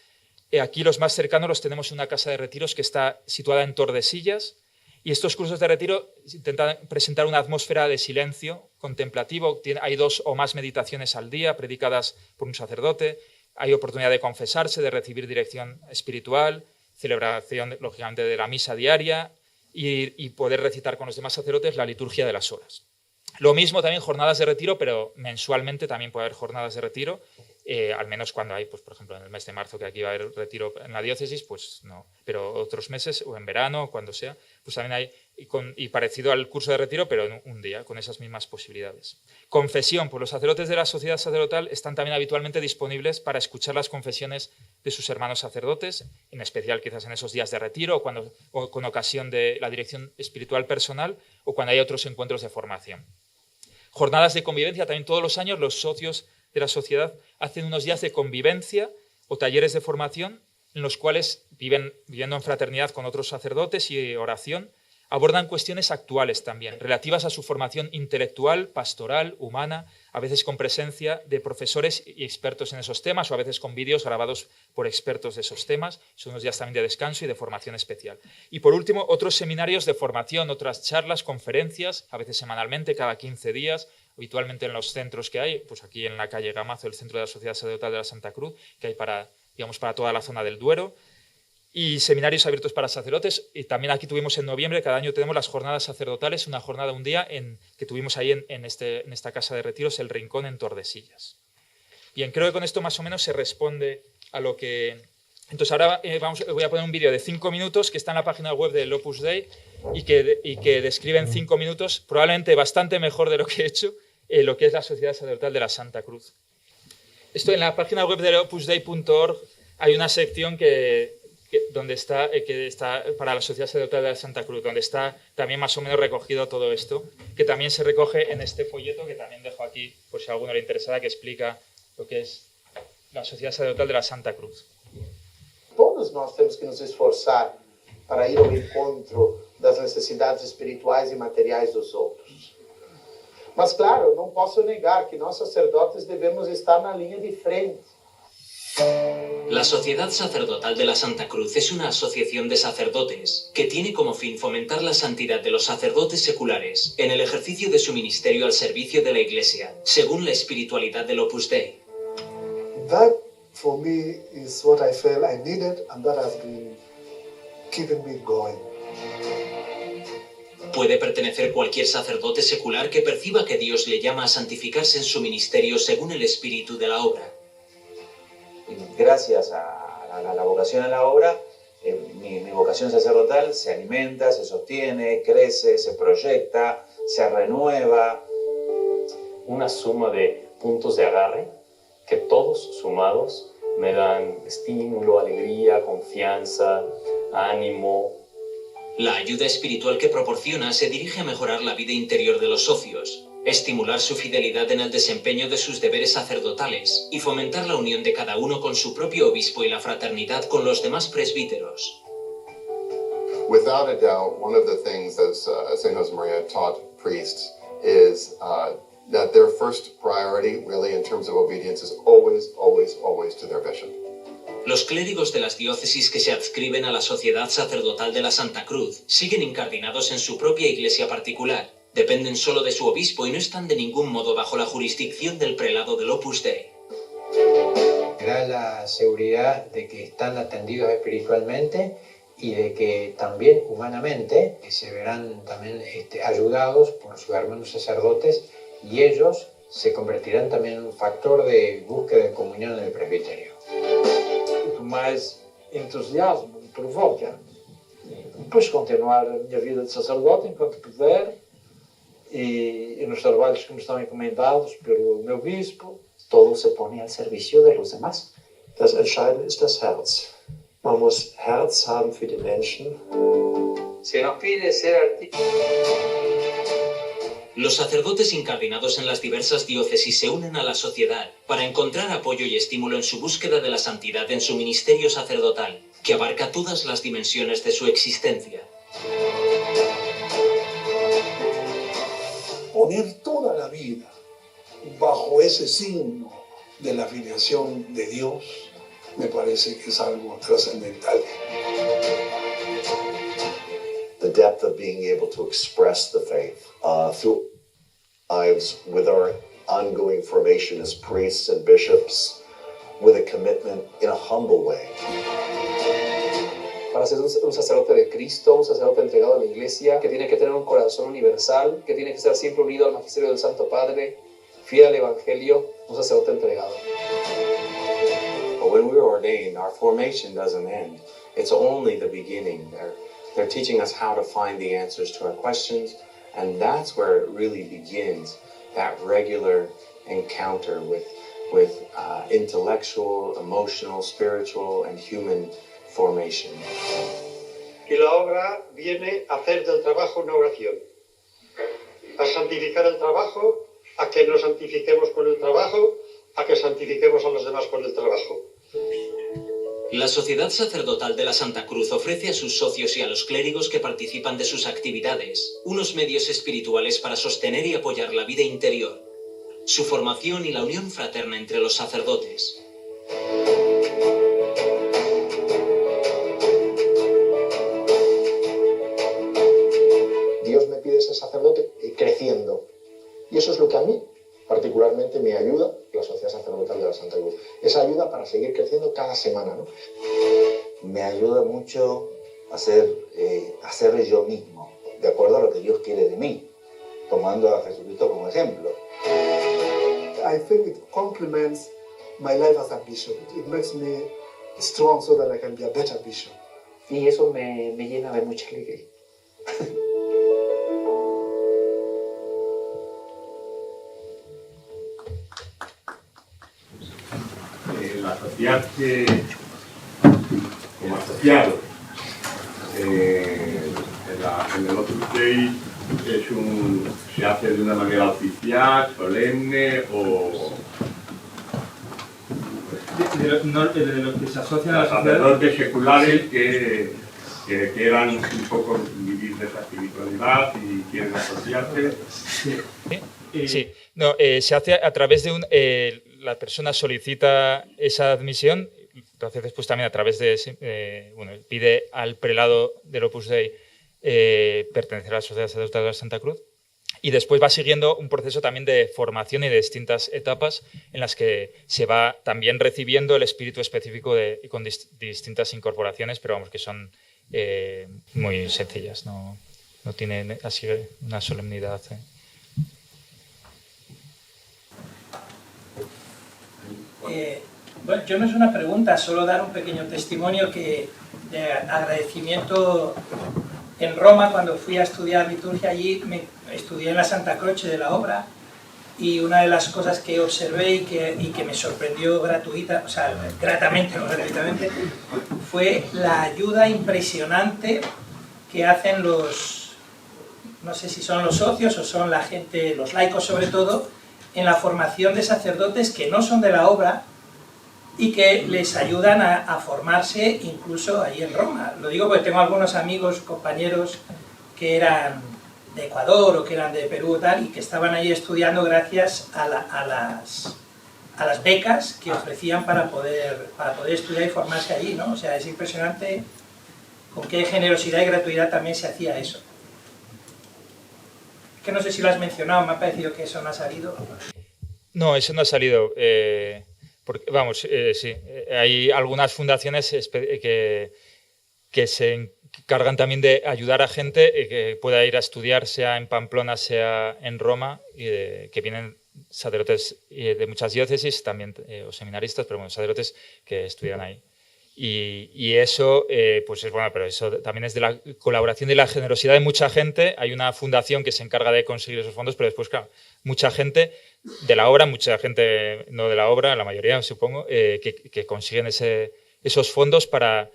Aquí los más cercanos los tenemos en una casa de retiros que está situada en Tordesillas. Y estos cursos de retiro intentan presentar una atmósfera de silencio contemplativo. Hay 2 o más meditaciones al día predicadas por un sacerdote. Hay oportunidad de confesarse, de recibir dirección espiritual, celebración, lógicamente, de la misa diaria y poder recitar con los demás sacerdotes la liturgia de las horas. Lo mismo también jornadas de retiro, pero mensualmente también puede haber jornadas de retiro, al menos cuando hay, pues, por ejemplo, en el mes de marzo, que aquí va a haber retiro en la diócesis, pues no. Pero otros meses, o en verano, cuando sea, pues también hay, y parecido al curso de retiro, pero en un día, con esas mismas posibilidades. Confesión, pues los sacerdotes de la Sociedad Sacerdotal están también habitualmente disponibles para escuchar las confesiones de sus hermanos sacerdotes, en especial quizás en esos días de retiro, o con ocasión de la dirección espiritual personal, o cuando hay otros encuentros de formación. Jornadas de convivencia, también todos los años los socios de la sociedad hacen unos días de convivencia o talleres de formación en los cuales viviendo en fraternidad con otros sacerdotes y oración, abordan cuestiones actuales también, relativas a su formación intelectual, pastoral, humana, a veces con presencia de profesores y expertos en esos temas, o a veces con vídeos grabados por expertos de esos temas. Son unos días también de descanso y de formación especial. Y por último, otros seminarios de formación, otras charlas, conferencias, a veces semanalmente, cada 15 días, habitualmente en los centros que hay, pues aquí en la calle Gamazo, el centro de la Sociedad Sacerdotal de la Santa Cruz, que hay para toda la zona del Duero, y seminarios abiertos para sacerdotes. Y también aquí tuvimos en noviembre, cada año tenemos las jornadas sacerdotales, una jornada un día que tuvimos ahí en esta casa de retiros, El Rincón, en Tordesillas. Bien, creo que con esto más o menos se responde a lo que... Entonces ahora voy a poner un vídeo de 5 minutos que está en la página web del Opus Dei y que describe en 5 minutos, probablemente bastante mejor de lo que he hecho, lo que es la Sociedad Sacerdotal de la Santa Cruz. Esto en la página web de opusdei.org hay una sección que está para la Sociedad Sacerdotal de la Santa Cruz, donde está también más o menos recogido todo esto, que también se recoge en este folleto que también dejo aquí, por si a alguno le interesara, que explica lo que es la Sociedad Sacerdotal de la Santa Cruz. Todos nós temos que nos esforçar para ir ao encontro das necessidades espirituais e materiais dos outros. Mas, claro, não posso negar que nós sacerdotes devemos estar na linha de frente. La Sociedad Sacerdotal de la Santa Cruz es una asociación de sacerdotes que tiene como fin fomentar la santidad de los sacerdotes seculares en el ejercicio de su ministerio al servicio de la Iglesia, según la espiritualidad del Opus Dei. That, for me, is what I felt I needed, and that has been keeping me going. Puede pertenecer cualquier sacerdote secular que perciba que Dios le llama a santificarse en su ministerio según el espíritu de la obra. Gracias a la vocación a la obra, mi vocación sacerdotal se alimenta, se sostiene, crece, se proyecta, se renueva. Una suma de puntos de agarre que todos sumados me dan estímulo, alegría, confianza, ánimo. La ayuda espiritual que proporciona se dirige a mejorar la vida interior de los socios, estimular su fidelidad en el desempeño de sus deberes sacerdotales y fomentar la unión de cada uno con su propio obispo y la fraternidad con los demás presbíteros. Without a doubt, one of the things that St. Josemaria taught priests is that their first priority, really, in terms of obedience, is always, always, always to their bishop. Los clérigos de las diócesis que se adscriben a la Sociedad Sacerdotal de la Santa Cruz siguen incardinados en su propia iglesia particular, dependen solo de su obispo y no están de ningún modo bajo la jurisdicción del prelado del Opus Dei. Da la seguridad de que están atendidos espiritualmente y de que también humanamente se verán también ayudados por sus hermanos sacerdotes y ellos se convertirán también en un factor de búsqueda de comunión en el presbiterio. O que mais entusiasmo me provoca, depois continuar a minha vida de sacerdote enquanto puder e nos trabalhos que me estão encomendados pelo meu bispo. Todo se pone al servicio de los demás. Das Entscheidende ist das Herz. Man muss Herz haben für die Menschen. Se nos pide ser artistas. Los sacerdotes incardinados en las diversas diócesis se unen a la sociedad para encontrar apoyo y estímulo en su búsqueda de la santidad en su ministerio sacerdotal, que abarca todas las dimensiones de su existencia. Poner toda la vida bajo ese signo de la filiación de Dios me parece que es algo trascendental. The depth of being able to express the faith through lives with our ongoing formation as priests and bishops, with a commitment in a humble way. Para ser un sacerdote de Cristo, un sacerdote entregado a la Iglesia, que tiene que tener un corazón universal, que tiene que estar siempre unido al magisterio del Santo Padre, fiel al Evangelio, un sacerdote entregado. But when we're ordained, our formation doesn't end. It's only the beginning. They're teaching us how to find the answers to our questions, and that's where it really begins, that regular encounter with intellectual, emotional, spiritual, and human formation. Y la obra viene a hacer del trabajo una oración, a santificar el trabajo, a que nos santifiquemos con el trabajo, a que santifiquemos a los demás con el trabajo. La Sociedad Sacerdotal de la Santa Cruz ofrece a sus socios y a los clérigos que participan de sus actividades unos medios espirituales para sostener y apoyar la vida interior, su formación y la unión fraterna entre los sacerdotes. Dios me pide ser sacerdote creciendo. Y eso es lo que a mí particularmente me ayuda la Sociedad Sacerdotal de la Santa Cruz. Esa ayuda para seguir creciendo cada semana, ¿no? Me ayuda mucho a ser yo mismo, de acuerdo a lo que Dios quiere de mí, tomando a Jesucristo como ejemplo. I think it complements my life as a bishop. It makes me strong so that I can be a better bishop. Y eso me llena de mucha alegría. asociarse como asociado en el Opus Dei se hace de una manera oficial, solemne o... De los que se asocian a la sociedad. Sacerdotes seculares que quieran un poco vivir de esa espiritualidad y quieren asociarse. Sí, no, se hace a través de la persona solicita esa admisión, lo hace después también a través de, pide al prelado del Opus Dei pertenecer a la Sociedad Sacerdotal de la Santa Cruz, y después va siguiendo un proceso también de formación y de distintas etapas en las que se va también recibiendo el espíritu específico con distintas incorporaciones, pero vamos, que son muy sencillas, no tienen así una solemnidad. Bueno, yo no es una pregunta, solo dar un pequeño testimonio de agradecimiento. En Roma, cuando fui a estudiar liturgia allí, estudié en la Santa Croce de la Obra, y una de las cosas que observé y que me sorprendió gratamente, no gratuitamente, fue la ayuda impresionante que hacen no sé si son los socios o son la gente, los laicos sobre todo, en la formación de sacerdotes que no son de la obra y que les ayudan a formarse incluso ahí en Roma. Lo digo porque tengo algunos amigos, compañeros que eran de Ecuador o que eran de Perú y tal, y que estaban ahí estudiando gracias a las becas que ofrecían para poder estudiar y formarse allí, ¿no? O sea, es impresionante con qué generosidad y gratuidad también se hacía eso. Que no sé si lo has mencionado, me ha parecido que eso no ha salido. No, eso no ha salido. Porque, vamos, sí, hay algunas fundaciones que se encargan también de ayudar a gente que pueda ir a estudiar, sea en Pamplona, sea en Roma, y que vienen sacerdotes de muchas diócesis, también o seminaristas, pero bueno, sacerdotes que estudian ahí. Y eso, pues es bueno, pero eso también es de la colaboración y de la generosidad de mucha gente. Hay una fundación que se encarga de conseguir esos fondos, pero después, claro, mucha gente de la obra, mucha gente no de la obra, la mayoría supongo, que consiguen esos fondos para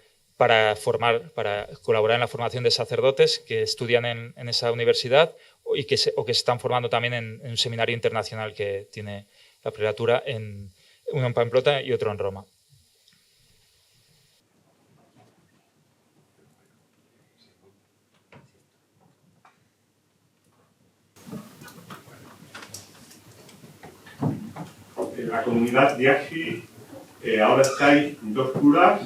colaborar en la formación de sacerdotes que estudian en esa universidad o que se están formando también en un seminario internacional que tiene la prelatura, uno en Pamplona y otro en Roma. En la comunidad de Axi ahora estáis dos curas,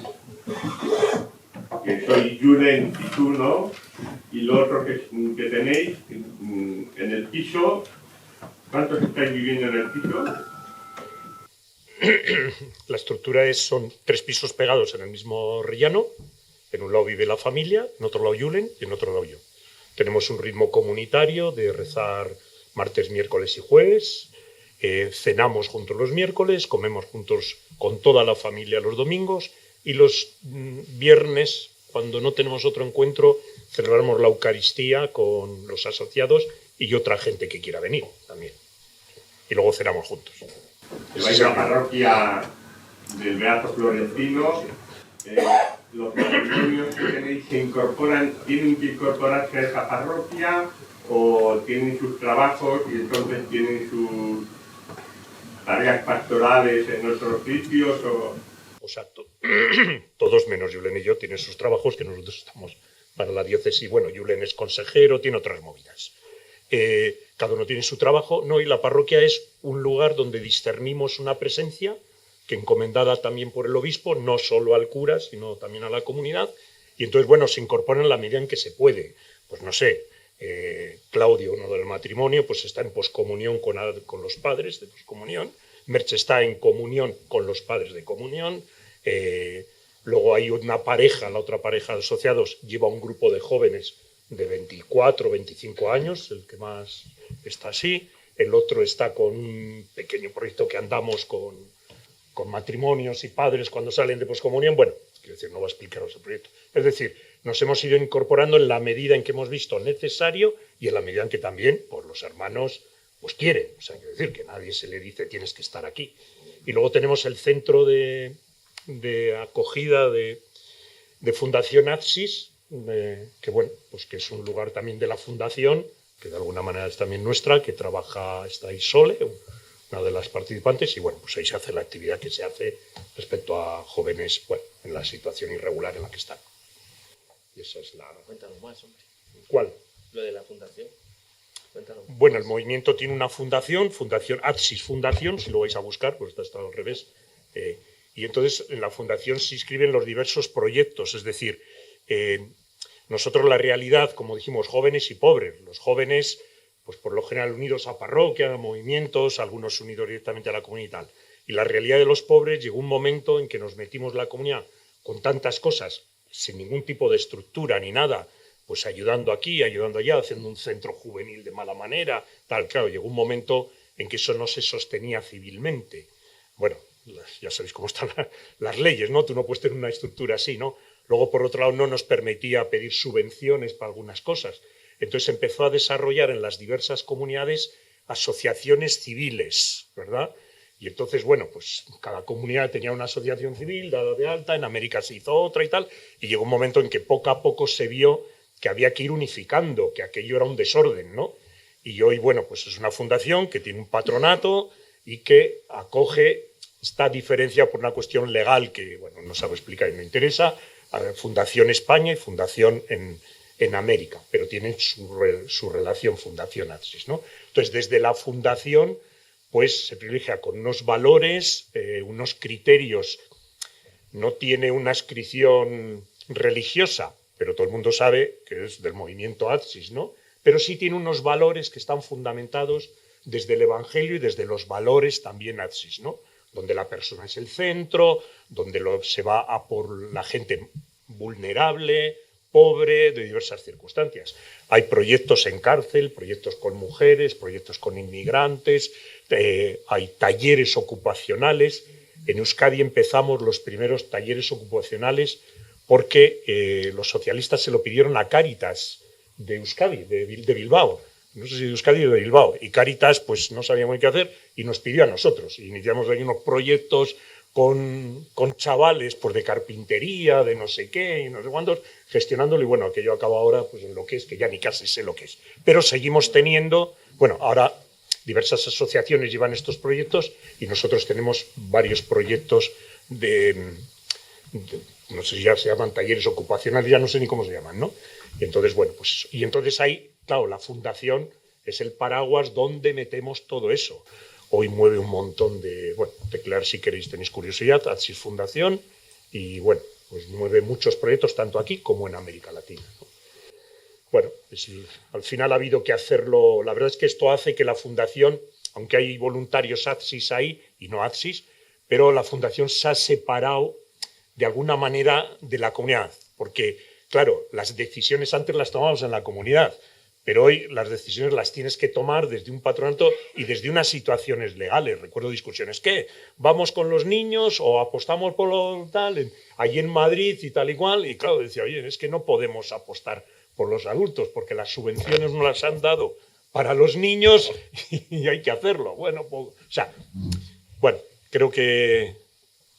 que soy Julen y tú, ¿no? Y lo otro que tenéis en el piso, ¿cuántos estáis viviendo en el piso? La estructura son 3 pisos pegados en el mismo rellano. En un lado vive la familia, en otro lado Julen y en otro lado yo. Tenemos un ritmo comunitario de rezar martes, miércoles y jueves. Cenamos juntos los miércoles, comemos juntos con toda la familia los domingos, y los viernes, cuando no tenemos otro encuentro, celebramos la Eucaristía con los asociados y otra gente que quiera venir también. Y luego cenamos juntos. Vais a la parroquia del Beato Florentino. Los matrimonios que tenéis tienen que incorporarse a esa parroquia, o tienen sus trabajos y entonces tienen sus tareas pastorales en otros sitios, o sea, todos menos Julen y yo tienen sus trabajos, que nosotros estamos para la diócesis. Bueno, Julen es consejero, tiene otras movidas. Cada uno tiene su trabajo, ¿no? Y la parroquia es un lugar donde discernimos una presencia que, encomendada también por el obispo, no solo al cura, sino también a la comunidad, y entonces, bueno, se incorporan en la medida en que se puede. Pues no sé, Claudio, uno del matrimonio, pues está en poscomunión con los padres de poscomunión. Merche está en comunión con los padres de comunión. Luego hay una pareja, la otra pareja de asociados lleva un grupo de jóvenes de 24, 25 años, el que más está así. El otro está con un pequeño proyecto que andamos con matrimonios y padres cuando salen de poscomunión. Bueno, quiero decir, no voy a explicaros el proyecto. Es decir, nos hemos ido incorporando en la medida en que hemos visto necesario y en la medida en que también, pues, los hermanos pues quieren. O sea, quiero decir que nadie se le dice tienes que estar aquí. Y luego tenemos el centro de acogida de Fundación Atsis, que bueno, pues que es un lugar también de la fundación, que de alguna manera es también nuestra, que está ahí Sole, una de las participantes, y bueno, pues ahí se hace la actividad que se hace respecto a jóvenes, bueno, en la situación irregular en la que están. Y esa es la... Cuéntanos más, hombre. ¿Cuál? Lo de la fundación. Cuéntanos más. Bueno, el movimiento tiene una fundación, Fundación Atsis Fundación, si lo vais a buscar, pues está al revés. Y entonces en la fundación se inscriben los diversos proyectos, es decir, nosotros la realidad, como dijimos, jóvenes y pobres. Los jóvenes, pues por lo general unidos a parroquia, a movimientos, algunos unidos directamente a la comunidad y tal. Y la realidad de los pobres, llegó un momento en que nos metimos la comunidad con tantas cosas, sin ningún tipo de estructura ni nada, pues ayudando aquí, ayudando allá, haciendo un centro juvenil de mala manera, tal. Claro, llegó un momento en que eso no se sostenía civilmente. Bueno, ya sabéis cómo están las leyes, ¿no? Tú no puedes tener una estructura así, ¿no? Luego, por otro lado, no nos permitía pedir subvenciones para algunas cosas. Entonces empezó a desarrollar en las diversas comunidades asociaciones civiles, ¿verdad? Y entonces, bueno, pues cada comunidad tenía una asociación civil dada de alta, en América se hizo otra y tal, y llegó un momento en que poco a poco se vio que había que ir unificando, que aquello era un desorden, ¿no? Y hoy, bueno, pues es una fundación que tiene un patronato y que acoge esta diferencia por una cuestión legal que, bueno, no sabe explicar y me interesa, Fundación España y Fundación en América, pero tienen su relación Fundación Atsis, ¿no? Entonces, desde la fundación, pues se privilegia con unos valores, unos criterios, no tiene una inscripción religiosa, pero todo el mundo sabe que es del movimiento Atsis, ¿no? Pero sí tiene unos valores que están fundamentados desde el Evangelio y desde los valores también Atsis, ¿no? Donde la persona es el centro, donde se va a por la gente vulnerable, pobre, de diversas circunstancias. Hay proyectos en cárcel, proyectos con mujeres, proyectos con inmigrantes, hay talleres ocupacionales. En Euskadi empezamos los primeros talleres ocupacionales porque los socialistas se lo pidieron a Cáritas de Euskadi, de Bilbao. No sé si de Euskadi o de Bilbao. Y Cáritas pues no sabía muy qué hacer y nos pidió a nosotros. Iniciamos ahí unos proyectos con chavales pues, de carpintería, de no sé qué, y no sé cuántos, gestionándolo. Y bueno, aquello acaba ahora pues, en lo que es, que ya ni casi sé lo que es. Pero seguimos teniendo, bueno, ahora diversas asociaciones llevan estos proyectos y nosotros tenemos varios proyectos no sé si ya se llaman talleres ocupacionales, ya no sé ni cómo se llaman, ¿no? Y entonces, bueno, pues, y entonces ahí, claro, la fundación es el paraguas donde metemos todo eso. Hoy mueve un montón de, bueno, teclear si queréis, tenéis curiosidad, Atsis Fundación, y bueno, pues mueve muchos proyectos, tanto aquí como en América Latina, ¿no? Bueno, pues, al final ha habido que hacerlo, la verdad es que esto hace que la fundación, aunque hay voluntarios Atsis ahí y no Atsis, pero la fundación se ha separado de alguna manera de la comunidad, porque, claro, las decisiones antes las tomábamos en la comunidad, pero hoy las decisiones las tienes que tomar desde un patronato y desde unas situaciones legales. Recuerdo discusiones, ¿qué? ¿Vamos con los niños o apostamos por lo tal? Allí en Madrid y tal y cual, y claro, decía, oye, es que no podemos apostar por los adultos, porque las subvenciones no las han dado para los niños y hay que hacerlo. Bueno, pues, o sea, bueno, creo que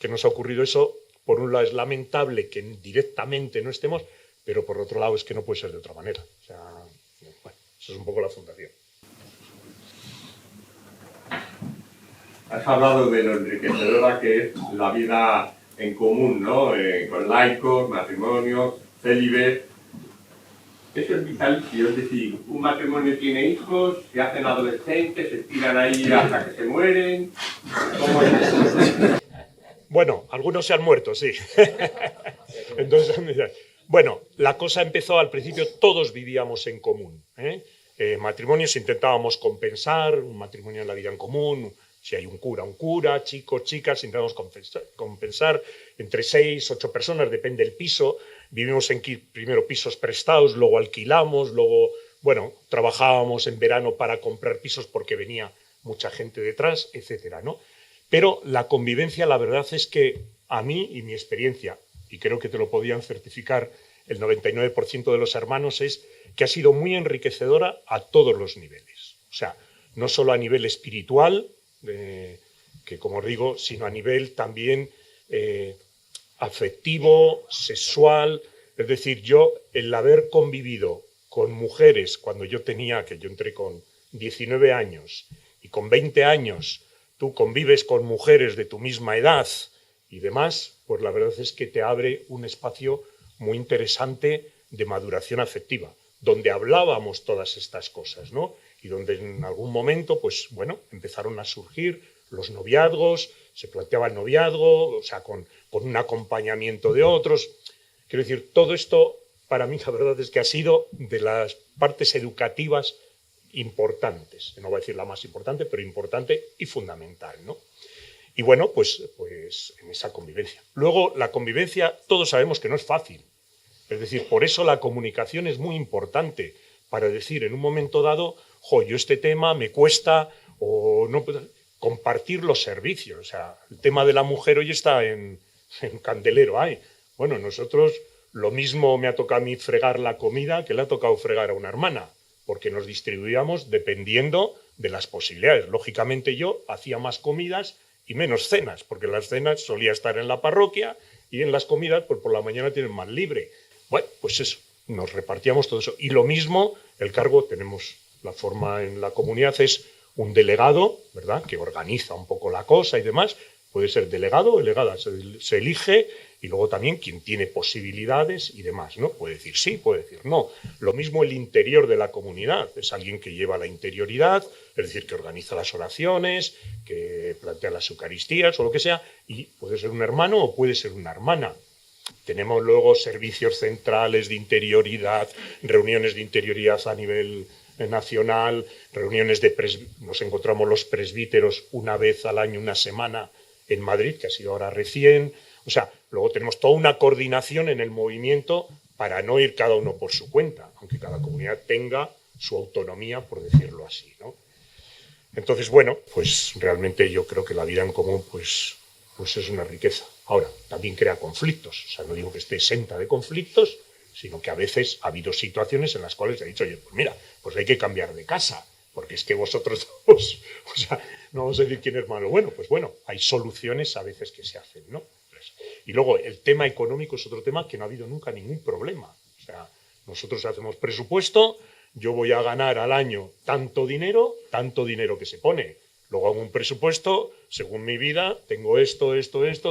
nos ha ocurrido eso. Por un lado es lamentable que directamente no estemos, pero por otro lado es que no puede ser de otra manera. O sea, bueno, eso es un poco la fundación. Has hablado de lo enriquecedora que es la vida en común, ¿no? Con laicos, matrimonios, célibes. Eso es vitalicio, es decir, un matrimonio tiene hijos, se hacen adolescentes, se tiran ahí hasta que se mueren. ¿Cómo es eso? Bueno, algunos se han muerto, sí. Entonces, bueno, la cosa empezó al principio, todos vivíamos en común, matrimonios intentábamos compensar, un matrimonio en la vida en común, si hay un cura, chicos, chicas, intentamos compensar entre 6, 8 personas, depende del piso. Vivimos en primero pisos prestados, luego alquilamos, luego, bueno, trabajábamos en verano para comprar pisos porque venía mucha gente detrás, etcétera, ¿no? Pero la convivencia, la verdad es que a mí y mi experiencia, y creo que te lo podían certificar el 99% de los hermanos, es que ha sido muy enriquecedora a todos los niveles. O sea, no solo a nivel espiritual, que como os digo, sino a nivel también afectivo, sexual. Es decir, yo, el haber convivido con mujeres cuando yo entré con 19 años, y con 20 años tú convives con mujeres de tu misma edad y demás, pues la verdad es que te abre un espacio muy interesante de maduración afectiva, donde hablábamos todas estas cosas, ¿no? Y donde en algún momento, pues bueno, empezaron a surgir los noviazgos, se planteaba el noviazgo, o sea, con un acompañamiento de otros. Quiero decir, todo esto para mí la verdad es que ha sido de las partes educativas importantes, no voy a decir la más importante, pero importante y fundamental, ¿no? Y bueno, pues en esa convivencia. Luego, la convivencia, todos sabemos que no es fácil. Es decir, por eso la comunicación es muy importante, para decir en un momento dado, yo este tema me cuesta, o no puedo compartir los servicios. O sea, el tema de la mujer hoy está en candelero. Bueno, nosotros lo mismo me ha tocado a mí fregar la comida que le ha tocado fregar a una hermana, porque nos distribuíamos dependiendo de las posibilidades. Lógicamente yo hacía más comidas y menos cenas, porque las cenas solía estar en la parroquia y en las comidas pues por la mañana tienen más libre. Bueno, pues eso, nos repartíamos todo eso. Y lo mismo, el cargo, tenemos la forma en la comunidad, es un delegado, ¿verdad?, que organiza un poco la cosa y demás. Puede ser delegado o delegada, se elige, y luego también quien tiene posibilidades y demás, ¿no? Puede decir sí, puede decir no. Lo mismo el interior de la comunidad, es alguien que lleva la interioridad, es decir, que organiza las oraciones, que plantea las eucaristías o lo que sea, y puede ser un hermano o puede ser una hermana. Tenemos luego servicios centrales de interioridad, reuniones de interioridad a nivel nacional, reuniones nos encontramos los presbíteros una vez al año, una semana en Madrid, que ha sido ahora recién. O sea, luego tenemos toda una coordinación en el movimiento para no ir cada uno por su cuenta, aunque cada comunidad tenga su autonomía, por decirlo así, ¿no? Entonces, bueno, pues realmente yo creo que la vida en común pues es una riqueza. Ahora, también crea conflictos. O sea, no digo que esté exenta de conflictos, sino que a veces ha habido situaciones en las cuales he dicho, oye, pues mira, pues hay que cambiar de casa, porque es que vosotros dos, o sea, no vamos a decir quién es malo. Bueno, pues bueno, hay soluciones a veces que se hacen, ¿no? Y luego el tema económico es otro tema que no ha habido nunca ningún problema. O sea, nosotros hacemos presupuesto, yo voy a ganar al año tanto dinero que se pone. Luego hago un presupuesto, según mi vida, tengo esto,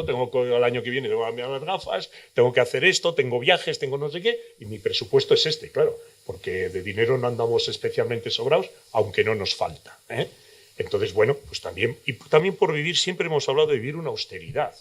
tengo que al año que viene tengo que cambiar las gafas, tengo que hacer esto, tengo viajes, tengo no sé qué, y mi presupuesto es este, claro, porque de dinero no andamos especialmente sobrados, aunque no nos falta, ¿eh? Entonces, bueno, pues también, y también por vivir, siempre hemos hablado de vivir una austeridad.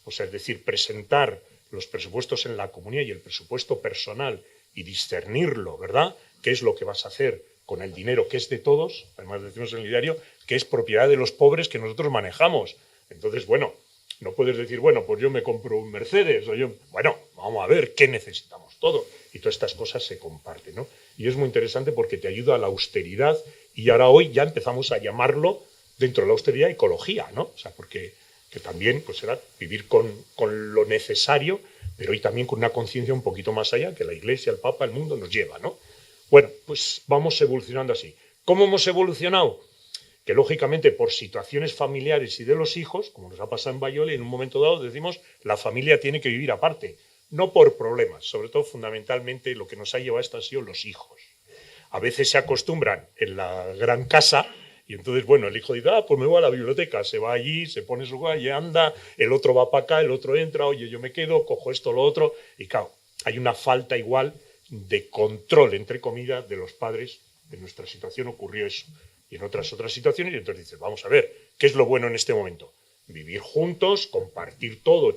O sea, es decir, presentar los presupuestos en la comunidad y el presupuesto personal y discernirlo, ¿verdad? ¿Qué es lo que vas a hacer con el dinero que es de todos? Además decimos en el diario que es propiedad de los pobres que nosotros manejamos. Entonces, bueno, no puedes decir, bueno, pues yo me compro un Mercedes, bueno, vamos a ver qué necesitamos todos. Y todas estas cosas se comparten, ¿no? Y es muy interesante porque te ayuda a la austeridad, y ahora hoy ya empezamos a llamarlo dentro de la austeridad ecología, ¿no? O sea, porque que también pues será vivir con lo necesario, pero hoy también con una conciencia un poquito más allá que la Iglesia, el Papa, el mundo nos lleva, ¿no? Bueno, pues vamos evolucionando así. ¿Cómo hemos evolucionado? Que lógicamente por situaciones familiares y de los hijos, como nos ha pasado en Baiole, en un momento dado decimos la familia tiene que vivir aparte, no por problemas, sobre todo fundamentalmente lo que nos ha llevado a esto han sido los hijos. A veces se acostumbran en la gran casa. Y entonces, bueno, el hijo dice, pues me voy a la biblioteca, se va allí, se pone su y anda, el otro va para acá, el otro entra, oye, yo me quedo, cojo esto, lo otro, y claro, hay una falta igual de control, entre comillas, de los padres. En nuestra situación ocurrió eso, y en otras situaciones, y entonces dices, vamos a ver, ¿qué es lo bueno en este momento? Vivir juntos, compartir todo,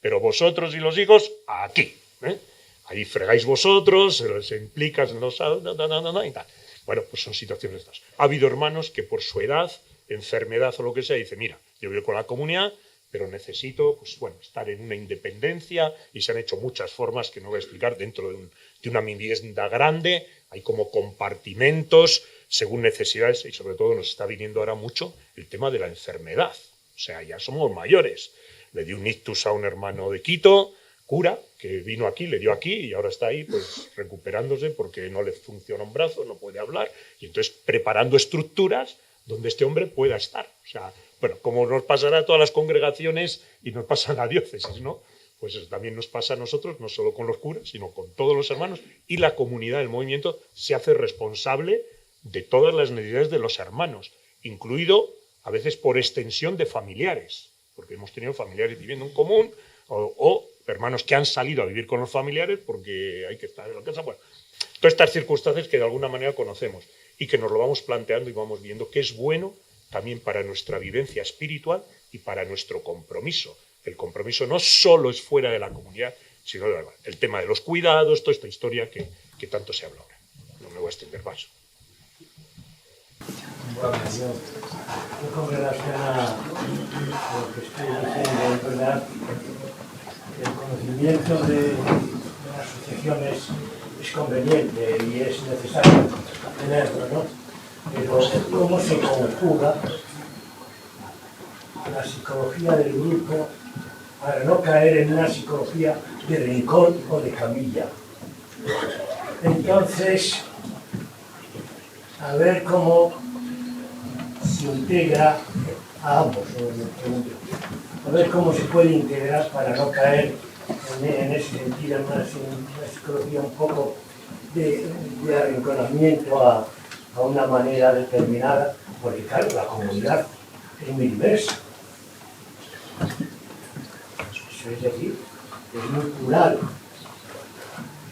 pero vosotros y los hijos, aquí, ¿eh? Ahí fregáis vosotros, se implicas en los... y tal. Bueno, pues son situaciones estas. Ha habido hermanos que por su edad, enfermedad o lo que sea, dicen, mira, yo vivo con la comunidad, pero necesito, pues bueno, estar en una independencia, y se han hecho muchas formas que no voy a explicar dentro de una vivienda grande. Hay como compartimentos según necesidades, y sobre todo nos está viniendo ahora mucho el tema de la enfermedad. O sea, ya somos mayores. Le di un ictus a un hermano de Quito, cura que vino aquí, le dio aquí y ahora está ahí pues recuperándose porque no le funciona un brazo, no puede hablar, y entonces preparando estructuras donde este hombre pueda estar. O sea, bueno, como nos pasará a todas las congregaciones y nos pasa a la diócesis, ¿no? Pues eso también nos pasa a nosotros, no solo con los curas, sino con todos los hermanos, y la comunidad del movimiento se hace responsable de todas las necesidades de los hermanos, incluido a veces por extensión de familiares, porque hemos tenido familiares viviendo en común o hermanos que han salido a vivir con los familiares porque hay que estar en la casa. Bueno, todas estas circunstancias que de alguna manera conocemos y que nos lo vamos planteando y vamos viendo que es bueno también para nuestra vivencia espiritual y para nuestro compromiso. El compromiso no solo es fuera de la comunidad, sino el tema de los cuidados, toda esta historia que tanto se habla ahora. No me voy a extender más. Bueno, yo con relación a lo que estoy diciendo, en verdad, el conocimiento de las asociaciones es conveniente y es necesario tenerlo, ¿no? Pero cómo se conjuga la psicología del grupo para no caer en una psicología de rincón o de camilla. Entonces, a ver cómo se integra a ambos, a ver cómo se puede integrar para no caer en ese sentido, en una psicología un poco de arrinconamiento a una manera determinada, porque claro, la comunidad es muy diversa. Eso es decir, es muy plural.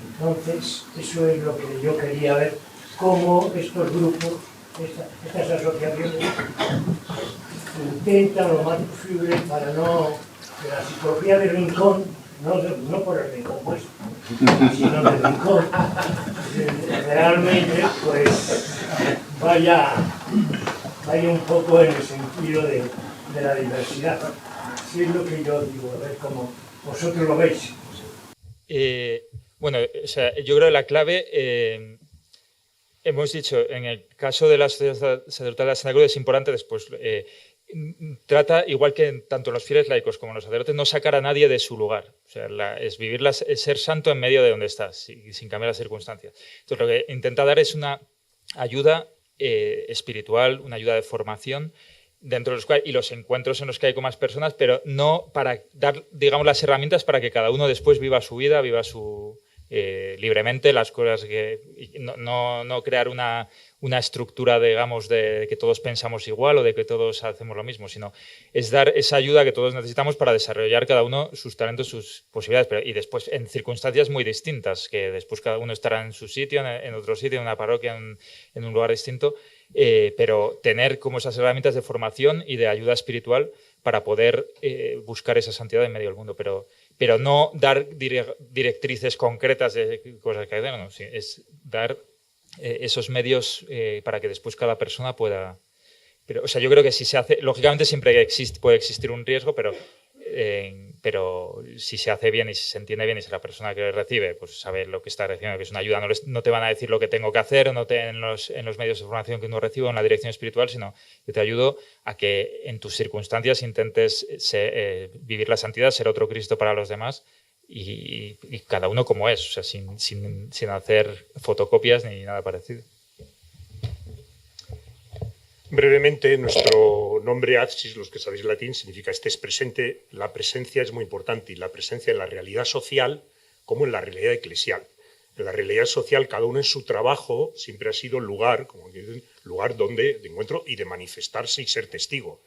Entonces, eso es lo que yo quería ver, cómo estos grupos, estas asociaciones, intentan lo más posible para no, que la psicología del rincón, no por el rincón puesto, sino del rincón, realmente pues vaya un poco en el sentido de la diversidad. Así es lo que yo digo, a ver cómo vosotros lo veis. Bueno, o sea, yo creo que la clave, hemos dicho, en el caso de la Sociedad Sacerdotal de la Santa Cruz es importante después, trata, igual que tanto los fieles laicos como los sacerdotes, no sacar a nadie de su lugar. O sea, es ser santo en medio de donde estás, sin cambiar las circunstancias. Entonces, lo que intenta dar es una ayuda espiritual, una ayuda de formación, dentro de los cuales, y los encuentros en los que hay con más personas, pero no para dar, digamos, las herramientas para que cada uno después viva su vida, viva libremente las cosas no crear una estructura, digamos, de que todos pensamos igual o de que todos hacemos lo mismo, sino es dar esa ayuda que todos necesitamos para desarrollar cada uno sus talentos, sus posibilidades, y después en circunstancias muy distintas, que después cada uno estará en su sitio, en otro sitio, en una parroquia, en un lugar distinto, pero tener como esas herramientas de formación y de ayuda espiritual para poder buscar esa santidad en medio del mundo, pero no dar directrices concretas de cosas que hay, no, es dar esos medios para que después cada persona pueda... Pero, o sea, yo creo que si se hace, lógicamente siempre puede existir un riesgo, pero si se hace bien y si se entiende bien y si la persona que recibe pues sabe lo que está recibiendo, que es una ayuda, no te van a decir lo que tengo que hacer en los medios de formación que uno recibe en la dirección espiritual, sino que te ayudo a que en tus circunstancias intentes vivir la santidad, ser otro Cristo para los demás y cada uno como es, o sea, sin hacer fotocopias ni nada parecido. Brevemente, nuestro nombre Adsis, los que sabéis latín, significa estés presente. La presencia es muy importante, y la presencia en la realidad social como en la realidad eclesial. En la realidad social, cada uno en su trabajo siempre ha sido lugar, como dicen, lugar donde de encuentro y de manifestarse y ser testigo.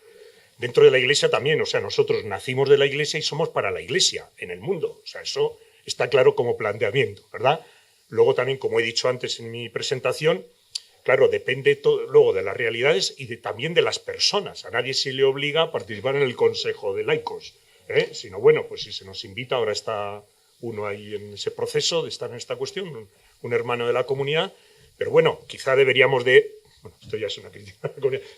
Dentro de la Iglesia también, o sea, nosotros nacimos de la Iglesia y somos para la Iglesia en el mundo. O sea, eso está claro como planteamiento, ¿verdad? Luego también, como he dicho antes en mi presentación, claro, depende luego de las realidades y también de las personas. A nadie se le obliga a participar en el Consejo de Laicos, sino, bueno, pues si se nos invita, ahora está uno ahí en ese proceso de estar en esta cuestión, un hermano de la comunidad, pero bueno, quizá deberíamos esto ya es una crítica,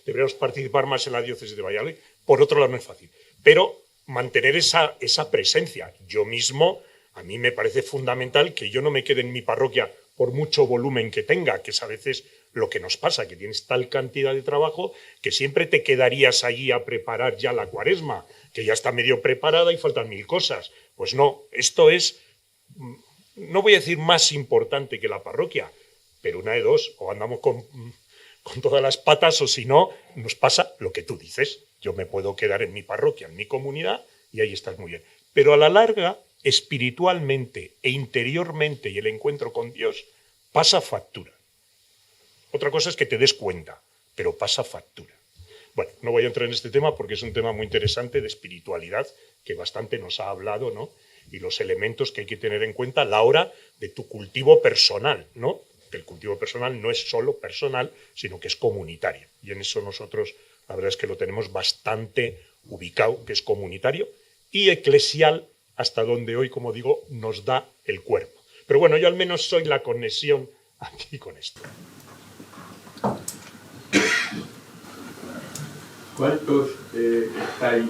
deberíamos participar más en la diócesis de Valladolid. Por otro lado, no es fácil, pero mantener esa presencia. Yo mismo, a mí me parece fundamental que yo no me quede en mi parroquia por mucho volumen que tenga, que es a veces lo que nos pasa, que tienes tal cantidad de trabajo que siempre te quedarías allí a preparar ya la Cuaresma, que ya está medio preparada y faltan 1000 cosas. Pues no, esto es, no voy a decir más importante que la parroquia, pero una de dos, o andamos con todas las patas, o si no, nos pasa lo que tú dices. Yo me puedo quedar en mi parroquia, en mi comunidad, y ahí estás muy bien. Pero a la larga, espiritualmente e interiormente, y el encuentro con Dios, pasa factura. Otra cosa es que te des cuenta, pero pasa factura. Bueno, no voy a entrar en este tema porque es un tema muy interesante de espiritualidad, que bastante nos ha hablado, ¿no? Y los elementos que hay que tener en cuenta a la hora de tu cultivo personal, ¿no? Que el cultivo personal no es solo personal, sino que es comunitario. Y en eso nosotros, la verdad es que lo tenemos bastante ubicado, que es comunitario, y eclesial, hasta donde hoy, como digo, nos da el cuerpo. Pero bueno, yo al menos soy la conexión aquí con esto. ¿Cuántos estáis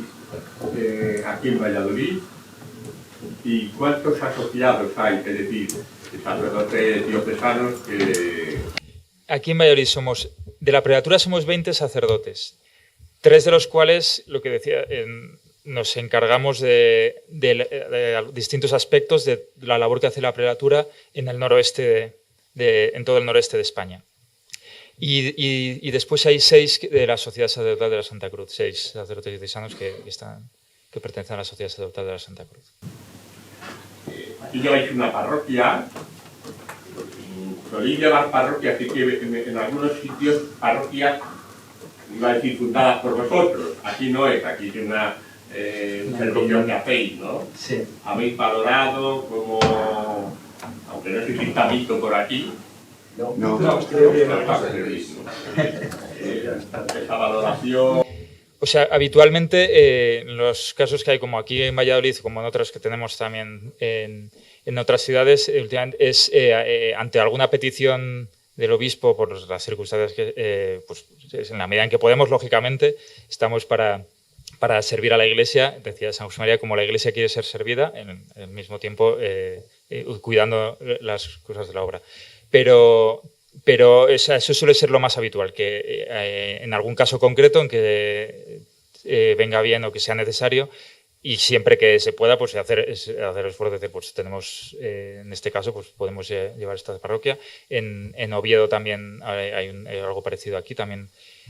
aquí en Valladolid y cuántos asociados hay? Es decir, sacerdotes diocesanos que... Aquí en Valladolid somos, de la prelatura somos 20 sacerdotes, 3 de los cuales, lo que decía, nos encargamos de distintos aspectos de la labor que hace la prelatura en el noroeste, en todo el noreste de España. Y después hay 6 de la Sociedad Sacerdotal de la Santa Cruz, 6 sacerdotes diocesanos que pertenecen a la Sociedad Sacerdotal de la Santa Cruz. Aquí lleváis una parroquia, soléis llevar parroquias, así que en algunos sitios parroquias, iba a decir, fundadas por vosotros. Aquí no es, aquí es un servicio que hacéis, ¿no? Sí. Habéis valorado como, aunque no sé si está visto por aquí, creo que no está previsto. Esa valoración... O sea, habitualmente en los casos que hay, como aquí en Valladolid, como en otros que tenemos también en otras ciudades, es ante alguna petición del obispo, por las circunstancias que, pues en la medida en que podemos, lógicamente, estamos para servir a la Iglesia. Decía San José María, como la Iglesia quiere ser servida, en el mismo tiempo cuidando las cosas de la obra. Pero eso suele ser lo más habitual, que en algún caso concreto en que venga bien o que sea necesario, y siempre que se pueda, pues hacer el esfuerzo de, pues tenemos, en este caso, pues podemos llevar esta parroquia. En Oviedo también hay algo parecido aquí, también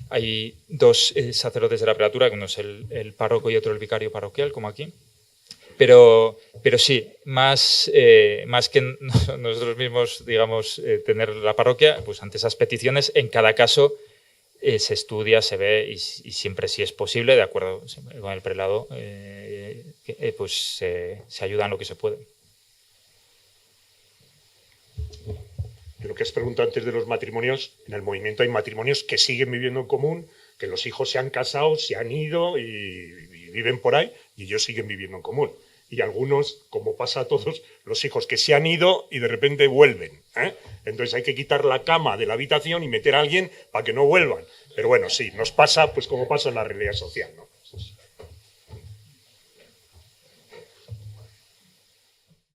hay 2 sacerdotes de la prelatura, uno es el párroco y otro el vicario parroquial, como aquí. Pero sí, más que nosotros mismos, digamos, tener la parroquia, pues ante esas peticiones, en cada caso se estudia, se ve y siempre, si es posible, de acuerdo con el prelado, pues se ayuda en lo que se puede. De lo que has preguntado antes de los matrimonios, en el movimiento hay matrimonios que siguen viviendo en común, que los hijos se han casado, se han ido y viven por ahí, y ellos siguen viviendo en común. Y algunos, como pasa a todos, los hijos que se han ido y de repente vuelven, ¿eh? Entonces hay que quitar la cama de la habitación y meter a alguien para que no vuelvan. Pero bueno, sí, nos pasa pues como pasa en la realidad social, ¿no?